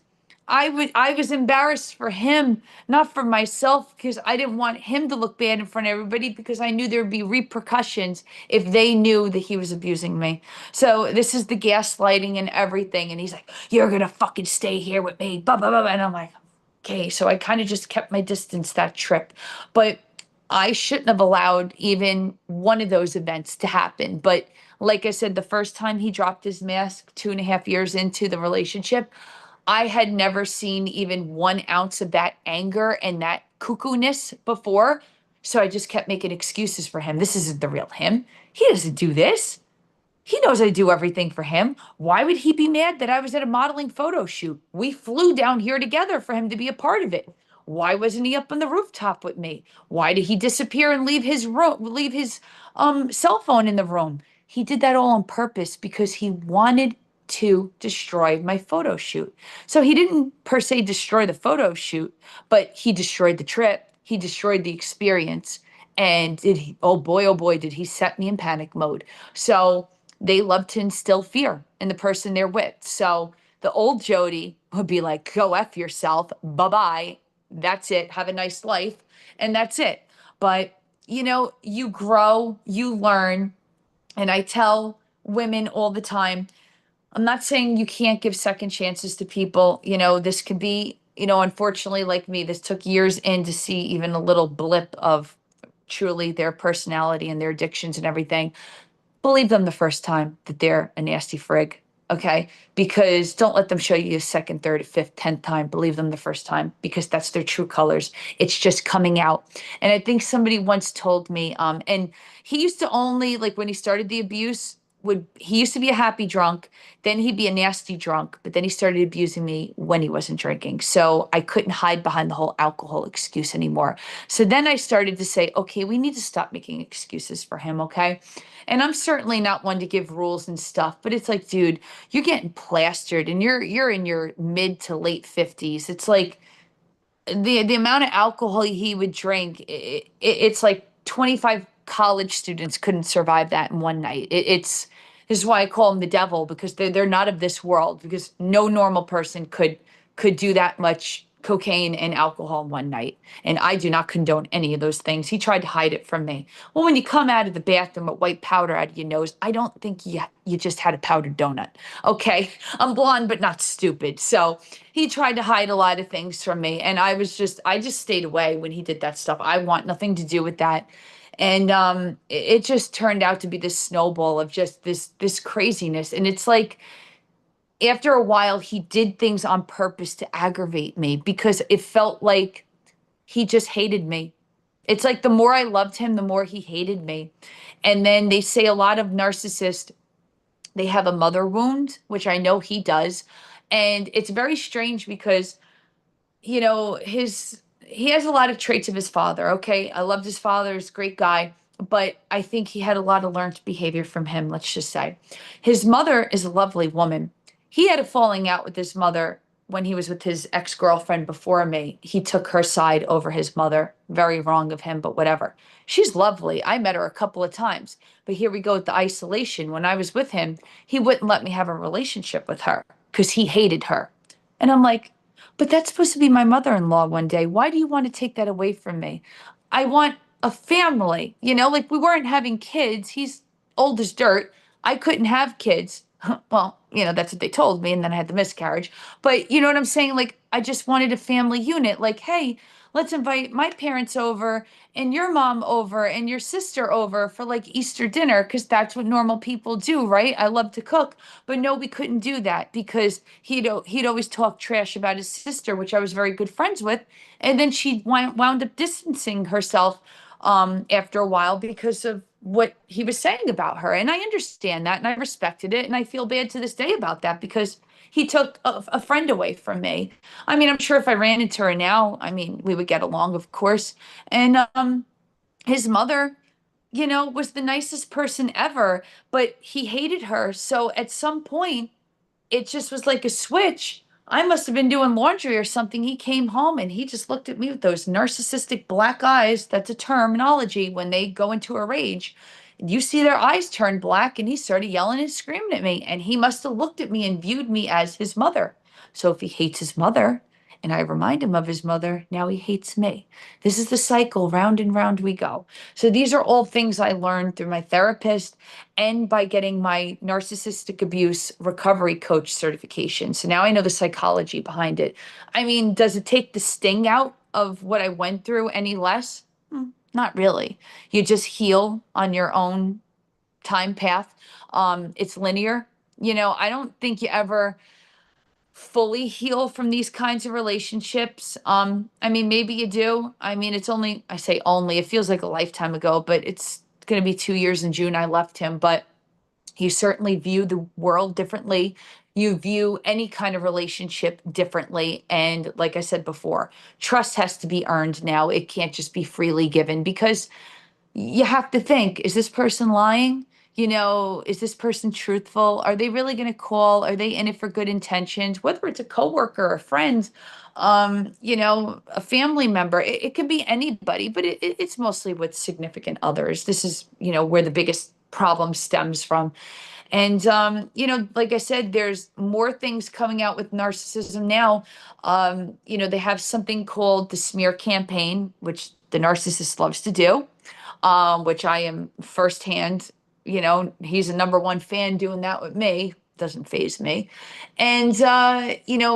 I was embarrassed for him, not for myself, because I didn't want him to look bad in front of everybody because I knew there'd be repercussions if they knew that he was abusing me. So this is the gaslighting and everything. And he's like, you're gonna fucking stay here with me, blah blah blah. And I'm like, okay. So I kind of just kept my distance that trip. But I shouldn't have allowed even one of those events to happen. But like I said, the first time he dropped his mask 2.5 years into the relationship, I had never seen even 1 ounce of that anger and that cuckoo-ness before. So I just kept making excuses for him. This isn't the real him. He doesn't do this. He knows I do everything for him. Why would he be mad that I was at a modeling photo shoot? We flew down here together for him to be a part of it. Why wasn't he up on the rooftop with me? Why did he disappear and leave his cell phone in the room? He did that all on purpose because he wanted to destroy my photo shoot. So he didn't per se destroy the photo shoot, but he destroyed the trip. He destroyed the experience. And oh boy, did he set me in panic mode. So they love to instill fear in the person they're with. So the old Jodi would be like, go F yourself. Bye bye. That's it. Have a nice life. And that's it. But, you grow, you learn. And I tell women all the time, I'm not saying you can't give second chances to people. This could be, unfortunately, like me, this took years in to see even a little blip of truly their personality and their addictions and everything. Believe them the first time that they're a nasty frig. Okay. Because don't let them show you a second, third, fifth, 10th time. Believe them the first time because that's their true colors. It's just coming out. And I think somebody once told me, and he used to only, like when he started the abuse, he used to be a happy drunk, then he'd be a nasty drunk, but then he started abusing me when he wasn't drinking. So I couldn't hide behind the whole alcohol excuse anymore. So then I started to say, okay, we need to stop making excuses for him, okay? And I'm certainly not one to give rules and stuff, but it's like, dude, you're getting plastered and you're in your mid to late 50s. It's like the amount of alcohol he would drink, it's like 25 college students couldn't survive that in one night. This is why I call him the devil because they're not of this world because no normal person could do that much cocaine and alcohol in one night. And I do not condone any of those things. He tried to hide it from me. Well, when you come out of the bathroom with white powder out of your nose, I don't think you just had a powdered donut. Okay. I'm blonde, but not stupid. So he tried to hide a lot of things from me. And I just stayed away when he did that stuff. I want nothing to do with that. And it just turned out to be this snowball of just this craziness. And it's like, after a while, he did things on purpose to aggravate me because it felt like he just hated me. It's like the more I loved him, the more he hated me. And then they say a lot of narcissists, they have a mother wound, which I know he does. And it's very strange because, he has a lot of traits of his father. Okay. I loved his father, he's a great guy. But I think he had a lot of learned behavior from him, let's just say. His mother is a lovely woman. He had a falling out with his mother when he was with his ex-girlfriend before me. He took her side over his mother. Very wrong of him, but whatever. She's lovely. I met her a couple of times. But here we go with the isolation. When I was with him, he wouldn't let me have a relationship with her because he hated her. And I'm like, but that's supposed to be my mother-in-law one day. Why do you want to take that away from me? I want a family, like we weren't having kids. He's old as dirt. I couldn't have kids. Well, that's what they told me. And then I had the miscarriage. But you know what I'm saying? Like, I just wanted a family unit. Like, hey, let's invite my parents over and your mom over and your sister over for like Easter dinner because that's what normal people do, right? I love to cook. But no, we couldn't do that because he'd always talk trash about his sister, which I was very good friends with. And then she wound up distancing herself after a while because of what he was saying about her. And I understand that and I respected it. And I feel bad to this day about that because he took a friend away from me. I mean, I'm sure if I ran into her now, I mean, we would get along, of course. And his mother, was the nicest person ever, but he hated her. So at some point, it just was like a switch. I must have been doing laundry or something. He came home and he just looked at me with those narcissistic black eyes. That's a terminology when they go into a rage. You see their eyes turn black and he started yelling and screaming at me. And he must have looked at me and viewed me as his mother. So if he hates his mother and I remind him of his mother, now he hates me. This is the cycle, round and round we go. So these are all things I learned through my therapist and by getting my narcissistic abuse recovery coach certification. So now I know the psychology behind it. I mean, does it take the sting out of what I went through any less? Not really. You just heal on your own time path. It's linear. I don't think you ever fully heal from these kinds of relationships. I mean, maybe you do. I mean, it's only, I say only, it feels like a lifetime ago, but it's going to be 2 years in June I left him. But you certainly view the world differently. You view any kind of relationship differently. And like I said before, trust has to be earned now. It can't just be freely given because you have to think, is this person lying? Is this person truthful? Are they really going to call? Are they in it for good intentions? Whether it's a coworker, a friend, a family member, it could be anybody, but it's mostly with significant others. This is, where the biggest problem stems from. And, like I said, there's more things coming out with narcissism now. They have something called the smear campaign, which the narcissist loves to do, which I am firsthand, he's a number one fan doing that with me. Doesn't phase me. And,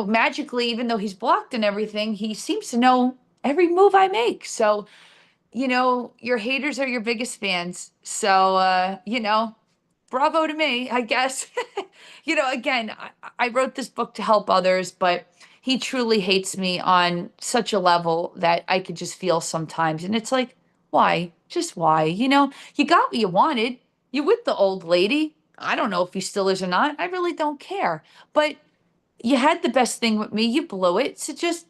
magically, even though he's blocked and everything, he seems to know every move I make. So, your haters are your biggest fans. So, bravo to me, I guess. Again, I wrote this book to help others, but he truly hates me on such a level that I could just feel sometimes. And it's like, why? Just why? You got what you wanted. You with the old lady. I don't know if he still is or not. I really don't care. But you had the best thing with me. You blew it. So just,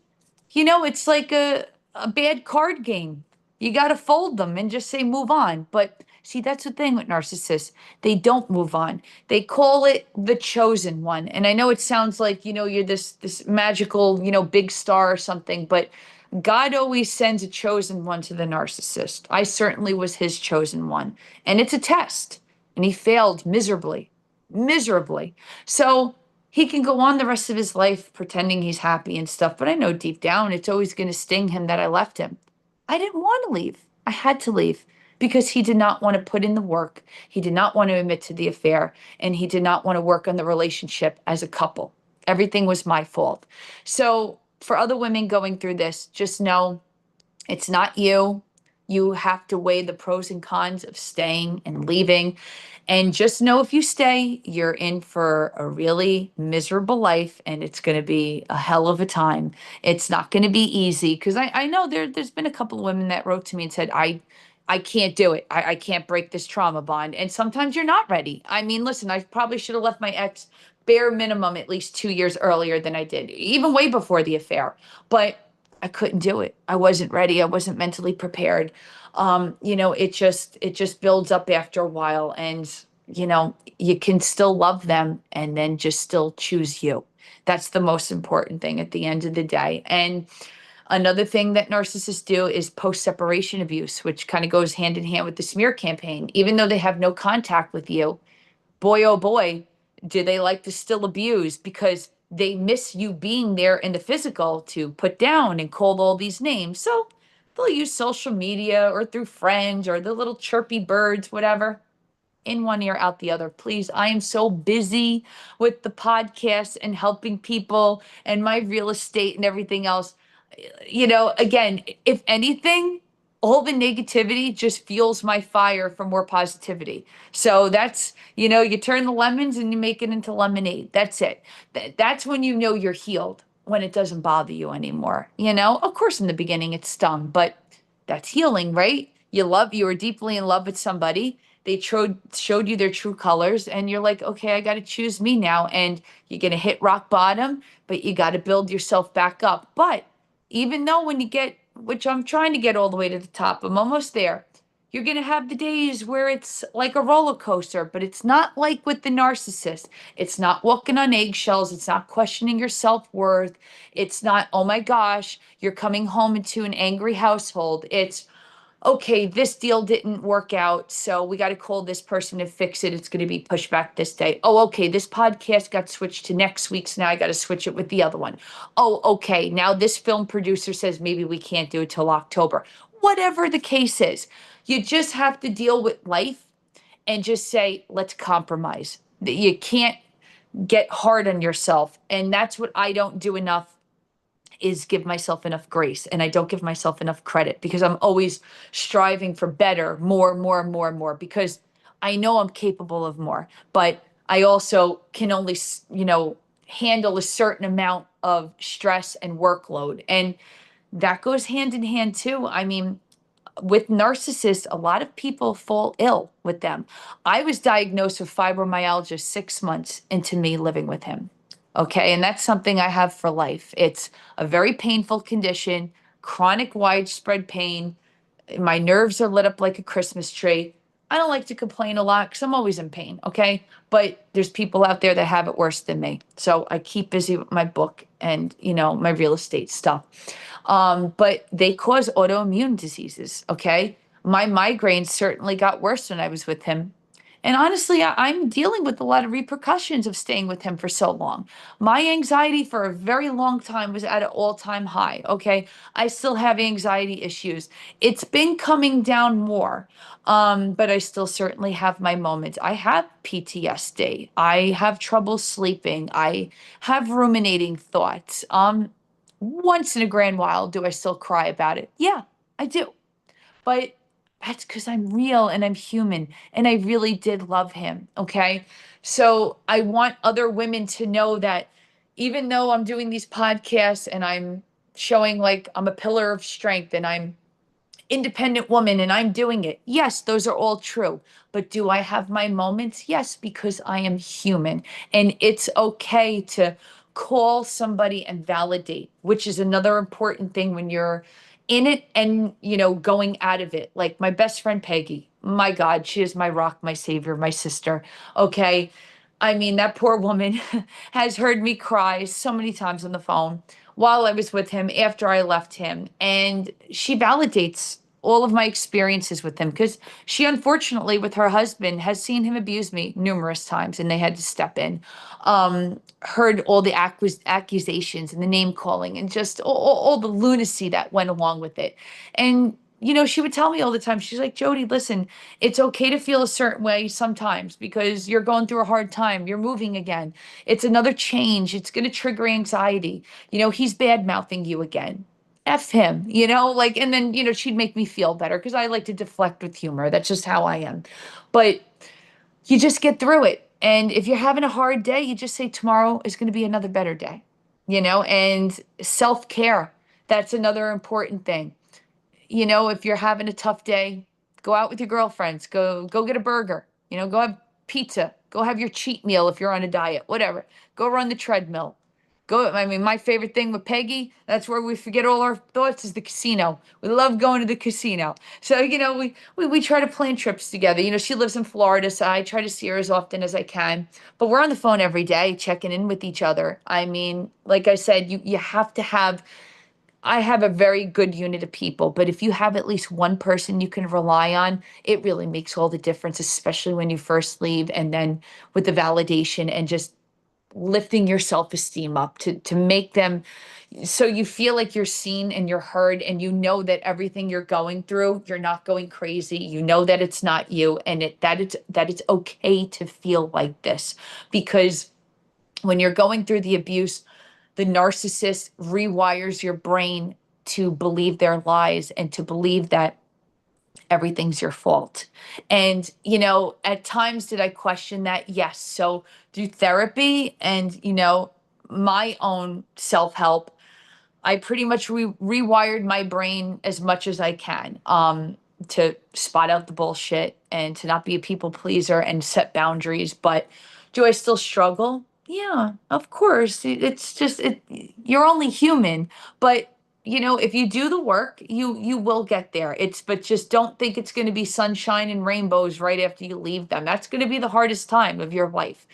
it's like a bad card game. You got to fold them and just say, move on. But see, that's the thing with narcissists. They don't move on. They call it the chosen one. And I know it sounds like, you're this magical, big star or something, but God always sends a chosen one to the narcissist. I certainly was his chosen one. And it's a test. And he failed miserably, miserably. So he can go on the rest of his life pretending he's happy and stuff, but I know deep down it's always going to sting him that I left him. I didn't want to leave. I had to leave because he did not want to put in the work. He did not want to admit to the affair, and he did not want to work on the relationship as a couple. Everything was my fault. So, for other women going through this, just know it's not you. You have to weigh the pros and cons of staying and leaving. And just know if you stay, you're in for a really miserable life and it's going to be a hell of a time. It's not going to be easy because I know there's been a couple of women that wrote to me and said, I can't do it. I can't break this trauma bond. And sometimes you're not ready. I mean, listen, I probably should have left my ex bare minimum at least 2 years earlier than I did, even way before the affair. But I couldn't do it. I wasn't ready. I wasn't mentally prepared. It just builds up after a while, and you can still love them and then just still choose you. That's the most important thing at the end of the day. And another thing that narcissists do is post-separation abuse, which kind of goes hand in hand with the smear campaign. Even though they have no contact with you, boy, oh boy, do they like to still abuse because they miss you being there in the physical to put down and call all these names. So they'll use social media or through friends or the little chirpy birds, whatever, in one ear, out the other. Please, I am so busy with the podcast and helping people and my real estate and everything else. Again, if anything, all the negativity just fuels my fire for more positivity. So that's, you turn the lemons and you make it into lemonade. That's it. That's when you know you're healed, when it doesn't bother you anymore. Of course, in the beginning it stung, but that's healing, right? You were deeply in love with somebody. They showed you their true colors, and you're like, okay, I got to choose me now. And you're going to hit rock bottom, but you got to build yourself back up. But even though when you get, which I'm trying to get all the way to the top, I'm almost there. You're going to have the days where it's like a roller coaster, but it's not like with the narcissist. It's not walking on eggshells. It's not questioning your self-worth. It's not, oh my gosh, you're coming home into an angry household. It's, okay, this deal didn't work out, so we got to call this person to fix it. It's going to be pushed back this day. Oh, okay, this podcast got switched to next week, so now I got to switch it with the other one. Oh, okay, now this film producer says maybe we can't do it till October. Whatever the case is, you just have to deal with life and just say, let's compromise. You can't get hard on yourself, and that's what I don't do enough, is give myself enough grace, and I don't give myself enough credit because I'm always striving for better, more, more, more, more, because I know I'm capable of more, but I also can only, handle a certain amount of stress and workload. And that goes hand in hand too. I mean, with narcissists, a lot of people fall ill with them. I was diagnosed with fibromyalgia 6 months into me living with him. Okay. And that's something I have for life. It's a very painful condition, chronic, widespread pain. My nerves are lit up like a Christmas tree. I don't like to complain a lot because I'm always in pain. Okay. But there's people out there that have it worse than me. So I keep busy with my book and, my real estate stuff. But they cause autoimmune diseases. Okay. My migraines certainly got worse when I was with him. And honestly, I'm dealing with a lot of repercussions of staying with him for so long. My anxiety for a very long time was at an all-time high. Okay. I still have anxiety issues. It's been coming down more. But I still certainly have my moments. I have PTSD. I have trouble sleeping. I have ruminating thoughts. Once in a grand while, do I still cry about it? Yeah, I do. But that's because I'm real and I'm human and I really did love him. Okay. So I want other women to know that even though I'm doing these podcasts and I'm showing like I'm a pillar of strength and I'm independent woman and I'm doing it. Yes, those are all true. But do I have my moments? Yes, because I am human. And it's okay to call somebody and validate, which is another important thing when you're in it and, going out of it. Like my best friend Peggy, my God, she is my rock, my savior, my sister. Okay. I mean, that poor woman has heard me cry so many times on the phone while I was with him, after I left him. And she validates all of my experiences with him because she, unfortunately, with her husband, has seen him abuse me numerous times and they had to step in. Heard all the accusations and the name calling and just all the lunacy that went along with it. And she would tell me all the time, she's like, Jodi, listen, it's okay to feel a certain way sometimes because you're going through a hard time. You're moving again. It's another change. It's going to trigger anxiety. He's bad mouthing you again. F him, like, and then, she'd make me feel better because I like to deflect with humor. That's just how I am. But you just get through it. And if you're having a hard day, you just say, tomorrow is going to be another better day, and self care. That's another important thing. If you're having a tough day, go out with your girlfriends, go get a burger, go have pizza, go have your cheat meal if you're on a diet, whatever. Go run the treadmill. I mean, my favorite thing with Peggy, that's where we forget all our thoughts is the casino. We love going to the casino. So, we try to plan trips together. She lives in Florida, so I try to see her as often as I can. But we're on the phone every day, checking in with each other. I mean, like I said, you have to have I have a very good unit of people, but if you have at least one person you can rely on, it really makes all the difference, especially when you first leave and then with the validation and just lifting your self-esteem up to make them so you feel like you're seen and you're heard and you know that everything you're going through, you're not going crazy. You know that it's not you and that it's okay to feel like this because when you're going through the abuse, the narcissist rewires your brain to believe their lies and to believe that everything's your fault. And, at times did I question that? Yes. So through therapy and, my own self help, I pretty much rewired my brain as much as I can to spot out the bullshit and to not be a people pleaser and set boundaries. But do I still struggle? Yeah, of course. It's just you're only human, but if you do the work, you will get there. But just don't think it's going to be sunshine and rainbows right after you leave them. That's going to be the hardest time of your life,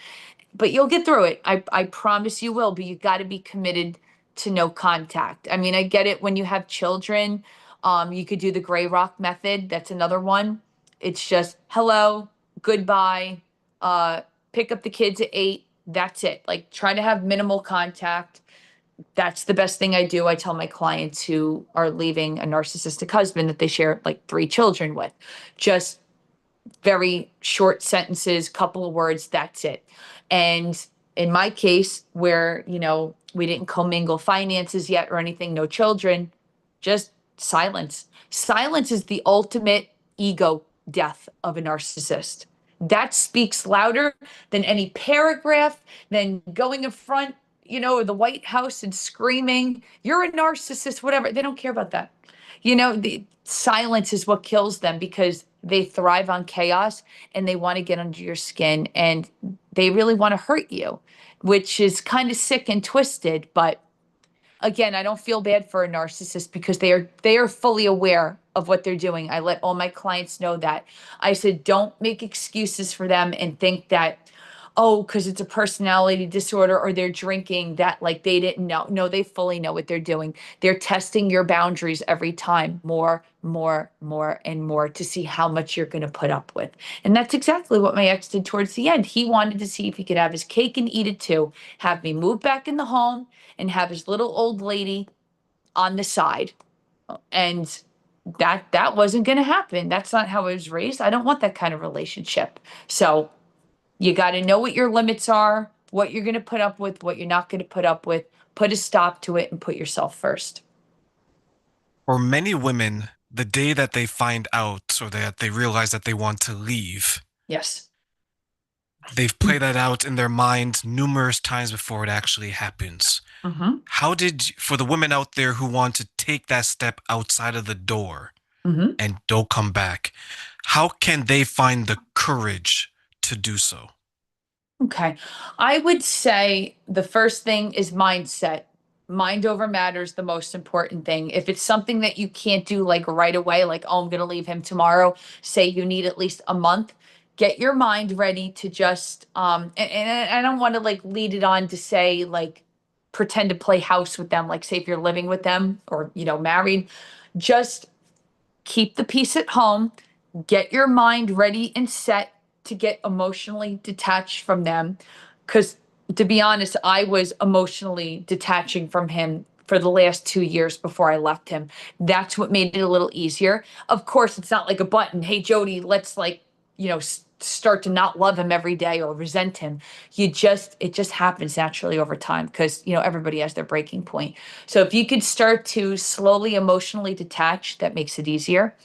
but you'll get through it. I promise you will, but you got to be committed to no contact. I mean, I get it when you have children. You could do the gray rock method. That's another one. It's just hello, goodbye, pick up the kids at 8. That's it. Like try to have minimal contact. That's the best thing I do. I tell my clients who are leaving a narcissistic husband that they share like 3 children with. Just very short sentences, couple of words, that's it. And in my case, where, we didn't commingle finances yet or anything, no children, just silence. Silence is the ultimate ego death of a narcissist. That speaks louder than any paragraph, than going in front. the White House and screaming, "You're a narcissist," whatever. They don't care about that. The silence is what kills them because they thrive on chaos and they want to get under your skin and they really want to hurt you, which is kind of sick and twisted. But again, I don't feel bad for a narcissist because they are fully aware of what they're doing. I let all my clients know that. I said, don't make excuses for them and think that, oh, because it's a personality disorder or they're drinking, that like they didn't know. No, they fully know what they're doing. They're testing your boundaries every time, more, more, more, and more to see how much you're going to put up with. And that's exactly what my ex did towards the end. He wanted to see if he could have his cake and eat it too, have me move back in the home and have his little old lady on the side. And that wasn't going to happen. That's not how I was raised. I don't want that kind of relationship. So you got to know what your limits are, what you're going to put up with, what you're not going to put up with. Put a stop to it and put yourself first. For many women, the day that they find out or that they realize that they want to leave, Yes. they've played that out in their mind numerous times before it actually happens. Mm-hmm. For the women out there who want to take that step outside of the door Mm-hmm. and don't come back, how can they find the courage to do so? Okay. I would say the first thing is mindset. Mind over matter is the most important thing. If it's something that you can't do like right away, like, oh, I'm going to leave him tomorrow, say you need at least a month, get your mind ready to just, and I don't want to like lead it on to say like pretend to play house with them, like say if you're living with them or, married, just keep the peace at home, get your mind ready and set to get emotionally detached from them. Because to be honest, I was emotionally detaching from him for the last 2 years before I left him. That's what made it a little easier. Of course, it's not like a button. Hey, Jodi, let's like, start to not love him every day or resent him. It just happens naturally over time because, everybody has their breaking point. So if you could start to slowly emotionally detach, that makes it easier.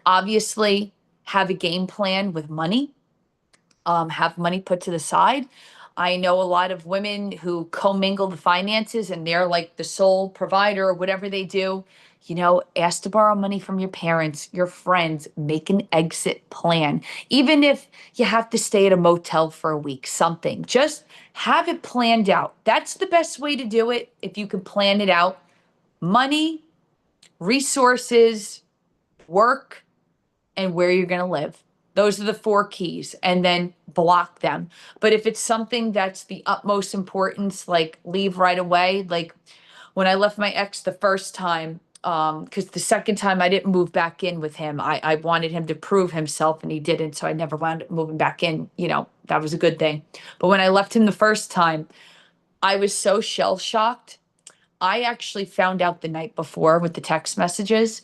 Obviously, have a game plan with money, have money put to the side. I know a lot of women who commingle the finances and they're like the sole provider or whatever they do. Ask to borrow money from your parents, your friends, make an exit plan. Even if you have to stay at a motel for a week, something, just have it planned out. That's the best way to do it if you can plan it out. Money, resources, work, and where you're going to live. Those are the four keys, and then block them. But if it's something that's the utmost importance, like leave right away. Like when I left my ex the first time, because the second time I didn't move back in with him. I wanted him to prove himself and he didn't. So I never wound up moving back in. That was a good thing. But when I left him the first time, I was so shell shocked. I actually found out the night before with the text messages.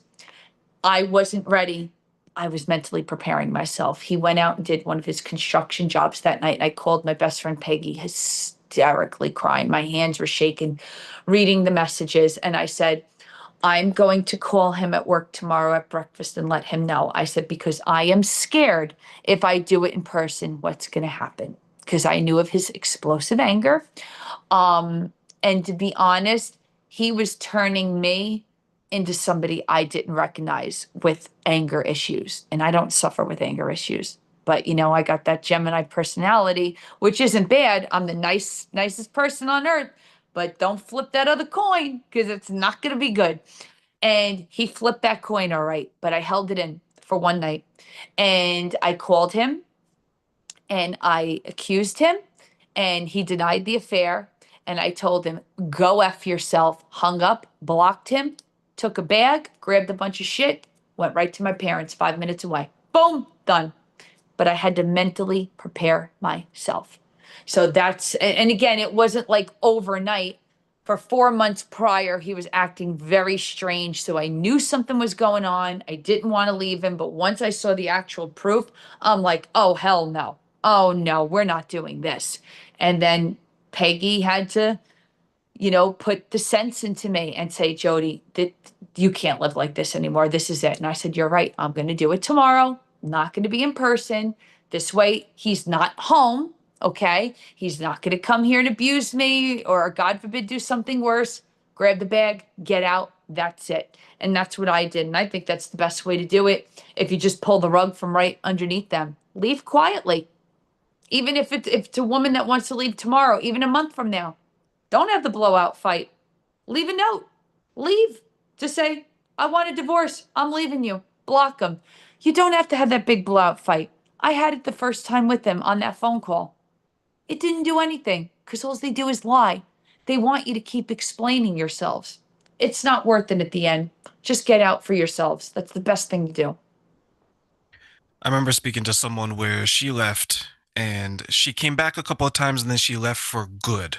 I wasn't ready. I was mentally preparing myself. He went out and did one of his construction jobs that night. I called my best friend Peggy, hysterically crying. My hands were shaking, reading the messages. And I said, I'm going to call him at work tomorrow at breakfast and let him know. I said, because I am scared if I do it in person, what's going to happen? Because I knew of his explosive anger. Um, and to be honest, he was turning me into somebody I didn't recognize with anger issues. And I don't suffer with anger issues. But I got that Gemini personality, which isn't bad. I'm the nicest person on earth, but don't flip that other coin because it's not going to be good. And he flipped that coin all right, but I held it in for one night. And I called him and I accused him and he denied the affair. And I told him, go F yourself, hung up, blocked him, took a bag, grabbed a bunch of shit, went right to my parents 5 minutes away. Boom, done. But I had to mentally prepare myself. So and again, it wasn't like overnight. For 4 months prior, he was acting very strange. So I knew something was going on. I didn't want to leave him. But once I saw the actual proof, I'm like, oh, hell no. Oh, no, we're not doing this. And then Peggy had to, put the sense into me and say, Jodi, that you can't live like this anymore. This is it. And I said, you're right. I'm going to do it tomorrow. I'm not going to be in person. This way, he's not home. Okay. He's not going to come here and abuse me or, God forbid, do something worse. Grab the bag, get out. That's it. And that's what I did. And I think that's the best way to do it. If you just pull the rug from right underneath them, leave quietly. Even if it's a woman that wants to leave tomorrow, even a month from now, don't have the blowout fight. Leave a note. Leave. Just say, I want a divorce. I'm leaving you. Block them. You don't have to have that big blowout fight. I had it the first time with them on that phone call. It didn't do anything because all they do is lie. They want you to keep explaining yourselves. It's not worth it at the end. Just get out for yourselves. That's the best thing to do. I remember speaking to someone where she left and she came back a couple of times and then she left for good.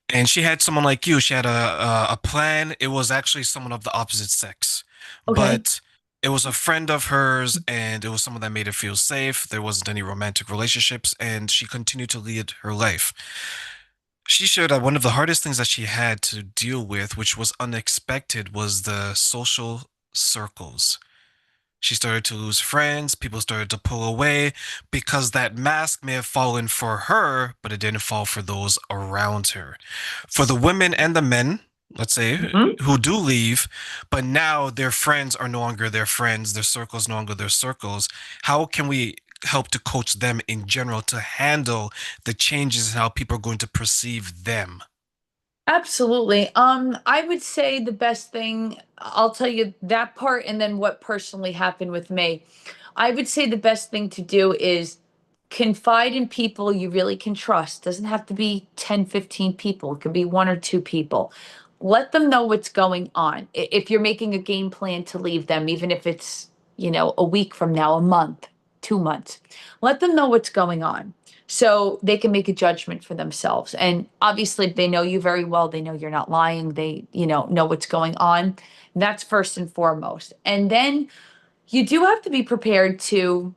And she had someone like you. She had a plan. It was actually someone of the opposite sex, Okay. but it was a friend of hers, and it was someone that made her feel safe. There wasn't any romantic relationships, and she continued to lead her life. She shared that one of the hardest things that she had to deal with, which was unexpected, was the social circles. She started to lose friends. People started to pull away because that mask may have fallen for her, but it didn't fall for those around her. For the women and the men, let's say, Mhm. who do leave, but now their friends are no longer their friends, their circles no longer their circles, how can we help to coach them in general to handle the changes in how people are going to perceive them? Absolutely. I would say the best thing, I'll tell you that part and then what personally happened with me. I would say the best thing to do is confide in people you really can trust. Doesn't have to be 10, 15 people. It could be one or two people. Let them know what's going on. If you're making a game plan to leave them, even if it's, a week from now, a month, 2 months, let them know what's going on so they can make a judgment for themselves. And obviously, if they know you very well, they know you're not lying, they, know what's going on. That's first and foremost. And then you do have to be prepared to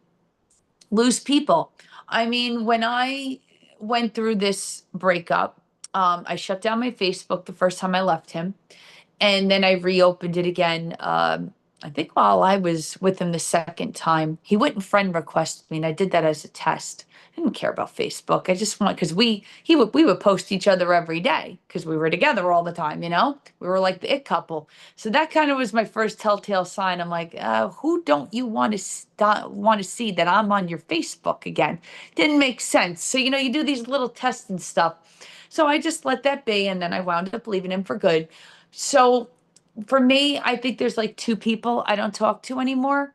lose people. I mean, when I went through this breakup, I shut down my Facebook the first time I left him. And then I reopened it again. I think while I was with him the second time, he wouldn't friend request me, and I did that as a test. I didn't care about Facebook. I just want because we would post each other every day because we were together all the time. We were like the it couple. So that kind of was my first telltale sign. I'm like, who don't you want to see that I'm on your Facebook again? Didn't make sense. So you do these little tests and stuff. So I just let that be, and then I wound up leaving him for good. So for me, I think there's like two people I don't talk to anymore.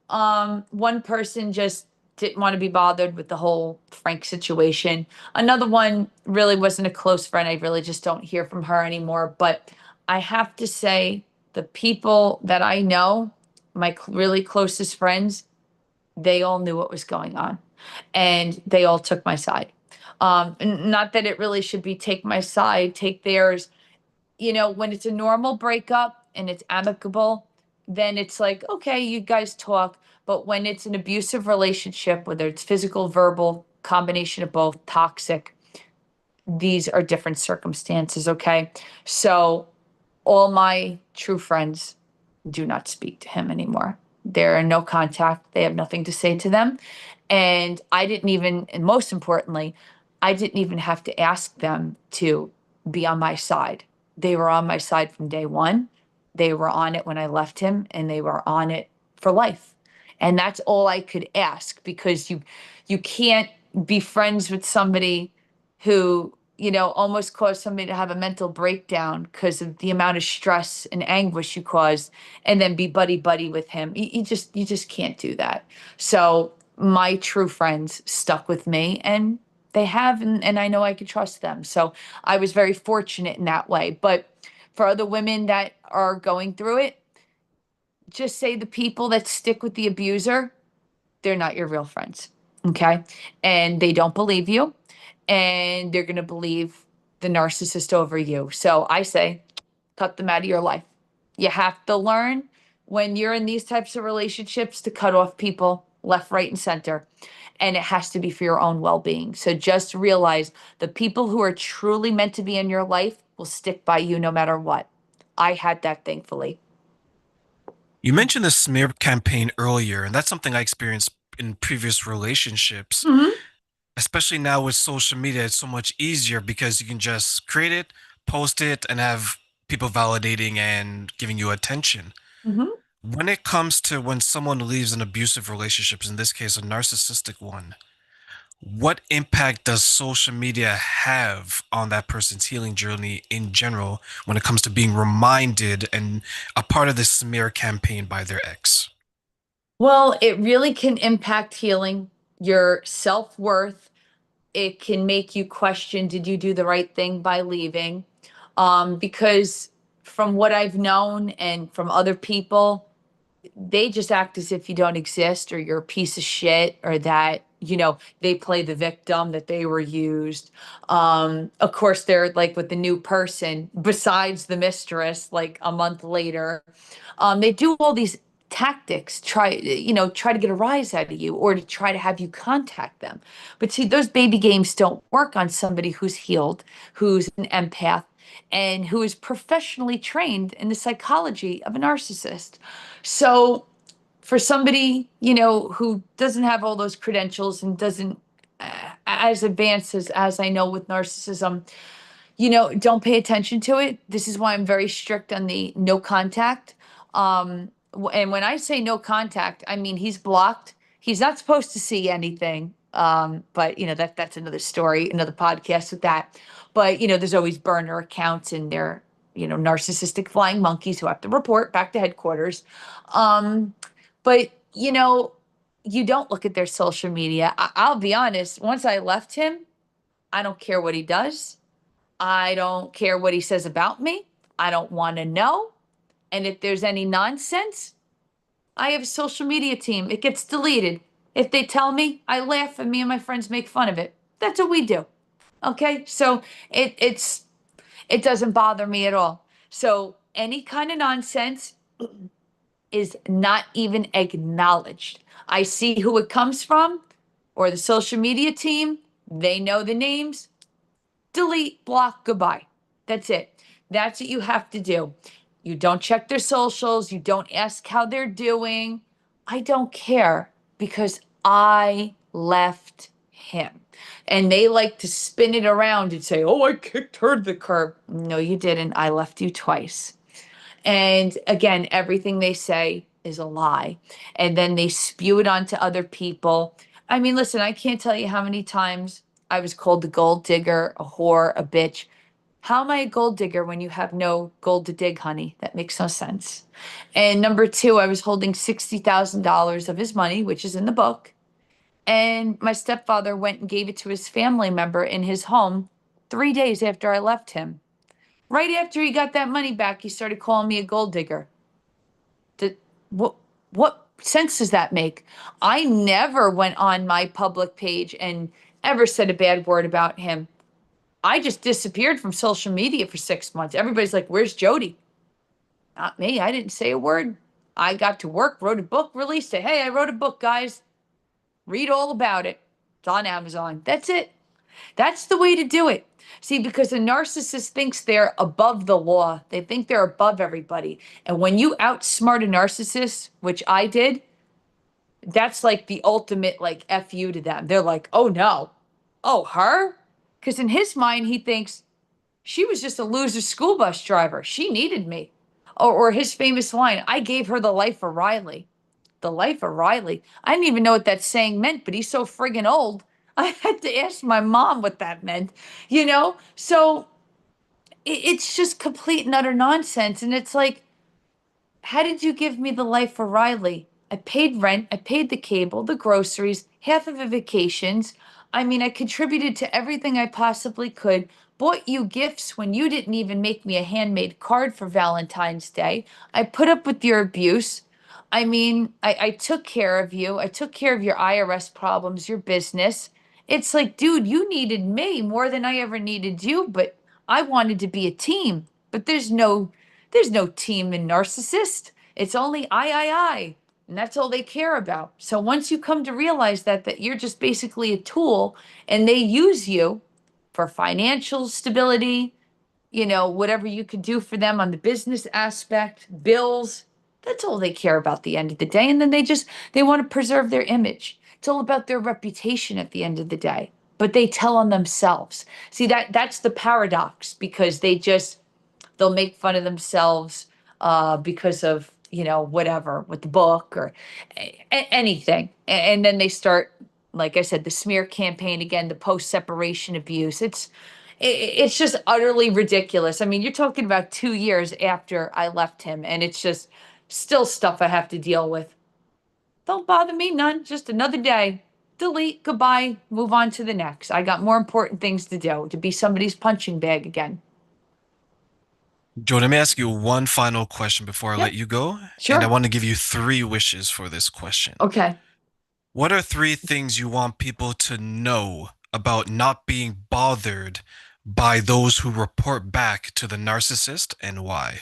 One person just didn't want to be bothered with the whole Frank situation. Another one really wasn't a close friend. I really just don't hear from her anymore. But I have to say, the people that I know, my really closest friends, they all knew what was going on and they all took my side. Not that it really should be take my side, take theirs. When it's a normal breakup and it's amicable, then it's like, okay, you guys talk. But when it's an abusive relationship, whether it's physical, verbal, combination of both, toxic, these are different circumstances, okay? So all my true friends do not speak to him anymore. They're in no contact. They have nothing to say to them. And I didn't even, and most importantly, I didn't even have to ask them to be on my side. They were on my side from day one. They were on it when I left him, and they were on it for life. And that's all I could ask because you can't be friends with somebody who almost caused somebody to have a mental breakdown because of the amount of stress and anguish you caused, and then be buddy buddy with him. You just can't do that. So my true friends stuck with me, and they have, and I know I could trust them. So I was very fortunate in that way. But for other women that are going through it, just say the people that stick with the abuser, they're not your real friends. Okay. And they don't believe you, and they're going to believe the narcissist over you. So I say, cut them out of your life. You have to learn when you're in these types of relationships to cut off people left, right, and center. And it has to be for your own well being. So just realize the people who are truly meant to be in your life will stick by you no matter what. I had that, thankfully. You mentioned the smear campaign earlier, and that's something I experienced in previous relationships. Mhm. Especially now with social media, it's so much easier because you can just create it, post it, and have people validating and giving you attention. Mhm. When it comes to when someone leaves an abusive relationship, in this case, a narcissistic one, what impact does social media have on that person's healing journey in general when it comes to being reminded and a part of this smear campaign by their ex? Well, it really can impact healing, your self-worth. It can make you question, did you do the right thing by leaving? Because from what I've known and from other people, they just act as if you don't exist or you're a piece of shit or that, they play the victim, that they were used. Of course, they're like with the new person, besides the mistress, like a month later, they do all these tactics, try to get a rise out of you or to try to have you contact them. But see, those baby games don't work on somebody who's healed, who's an empath, and who is professionally trained in the psychology of a narcissist. So for somebody, who doesn't have all those credentials and doesn't as advanced as I know with narcissism, don't pay attention to it. This is why I'm very strict on the no contact. And when I say no contact, I mean he's blocked. He's not supposed to see anything. But that's another story, another podcast with that. But there's always burner accounts and they're, narcissistic flying monkeys who have to report back to headquarters. But you don't look at their social media. I'll be honest, once I left him, I don't care what he does. I don't care what he says about me. I don't want to know. And if there's any nonsense, I have a social media team. It gets deleted. If they tell me, I laugh and me and my friends make fun of it. That's what we do. Okay? So it doesn't bother me at all. So any kind of nonsense is not even acknowledged. I see who it comes from or the social media team. They know the names. Delete, block, goodbye. That's it. That's what you have to do. You don't check their socials. You don't ask how they're doing. I don't care because I left him. And they like to spin it around and say, oh, I kicked her to the curb. No, you didn't. I left you twice. And again, everything they say is a lie. And then they spew it onto other people. I mean, listen, I can't tell you how many times I was called a gold digger, a whore, a bitch. How am I a gold digger when you have no gold to dig, honey? That makes no sense. And number two, I was holding $60,000 of his money, which is in the book. And my stepfather went and gave it to his family member in his home 3 days after I left him. Right after he got that money back, he started calling me a gold digger. Did, what what sense does that make? I never went on my public page and ever said a bad word about him. I just disappeared from social media for 6 months. Everybody's like, "Where's Jodi?" Not me. I didn't say a word. I got to work, wrote a book, released it. Hey, I wrote a book, guys. Read all about it. It's on Amazon. That's it. That's the way to do it. See, because a narcissist thinks they're above the law. They think they're above everybody. And when you outsmart a narcissist, which I did, that's like the ultimate like F you to them. They're like, oh no. Oh, her? Because in his mind, he thinks she was just a loser school bus driver. She needed me. Or his famous line, I gave her the life of Riley. The life of Riley. I didn't even know what that saying meant, but he's so friggin' old. I had to ask my mom what that meant, So it's just complete and utter nonsense. And it's like, how did you give me the life for Riley? I paid rent, I paid the cable, the groceries, half of the vacations. I mean, I contributed to everything I possibly could, bought you gifts when you didn't even make me a handmade card for Valentine's Day. I put up with your abuse. I mean, I took care of you. I took care of your IRS problems, your business. It's like, dude, you needed me more than I ever needed you, but I wanted to be a team. But there's no team in Narcissist. It's only I. And that's all they care about. So once you come to realize that you're just basically a tool and they use you for financial stability, whatever you could do for them on the business aspect, bills, that's all they care about at the end of the day. And then they want to preserve their image. It's all about their reputation at the end of the day. but they tell on themselves. See, that's the paradox, because they'll make fun of themselves because of, whatever, with the book or anything. And then they start, like I said, the smear campaign again, the post-separation abuse. It's just utterly ridiculous. I mean, you're talking about 2 years after I left him, and it's just still stuff I have to deal with. Don't bother me none. Just another day. Delete, goodbye, move on to the next. I got more important things to do, to be somebody's punching bag again. Joe, let me ask you one final question before I let Yep, you go. And I sure. want to give you three wishes for this question. Okay. What are three things you want people to know about not being bothered by those who report back to the narcissist, and why?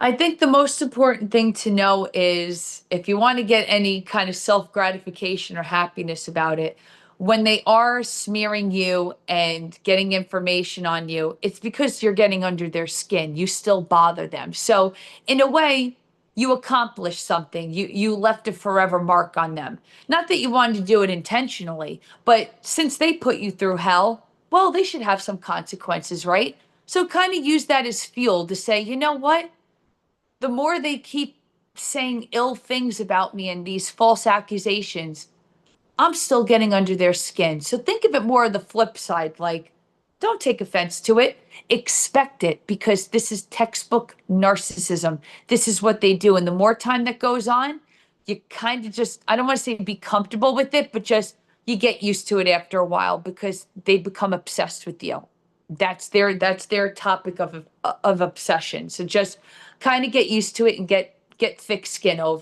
I think the most important thing to know is, if you want to get any kind of self gratification or happiness about it, when they are smearing you and getting information on you, it's because you're getting under their skin. You still bother them. So, in a way, you accomplished something. You left a forever mark on them. Not that you wanted to do it intentionally, but since they put you through hell, well, they should have some consequences, right? So kind of use that as fuel to say, you know what? The more they keep saying ill things about me and these false accusations, I'm still getting under their skin. So think of it more of the flip side, like, don't take offense to it. Expect it, because this is textbook narcissism. This is what they do. And the more time that goes on, you kind of just, I don't want to say be comfortable with it, but just you get used to it after a while, because they become obsessed with you. That's their topic of obsession. So just kind of get used to it and get thick skin over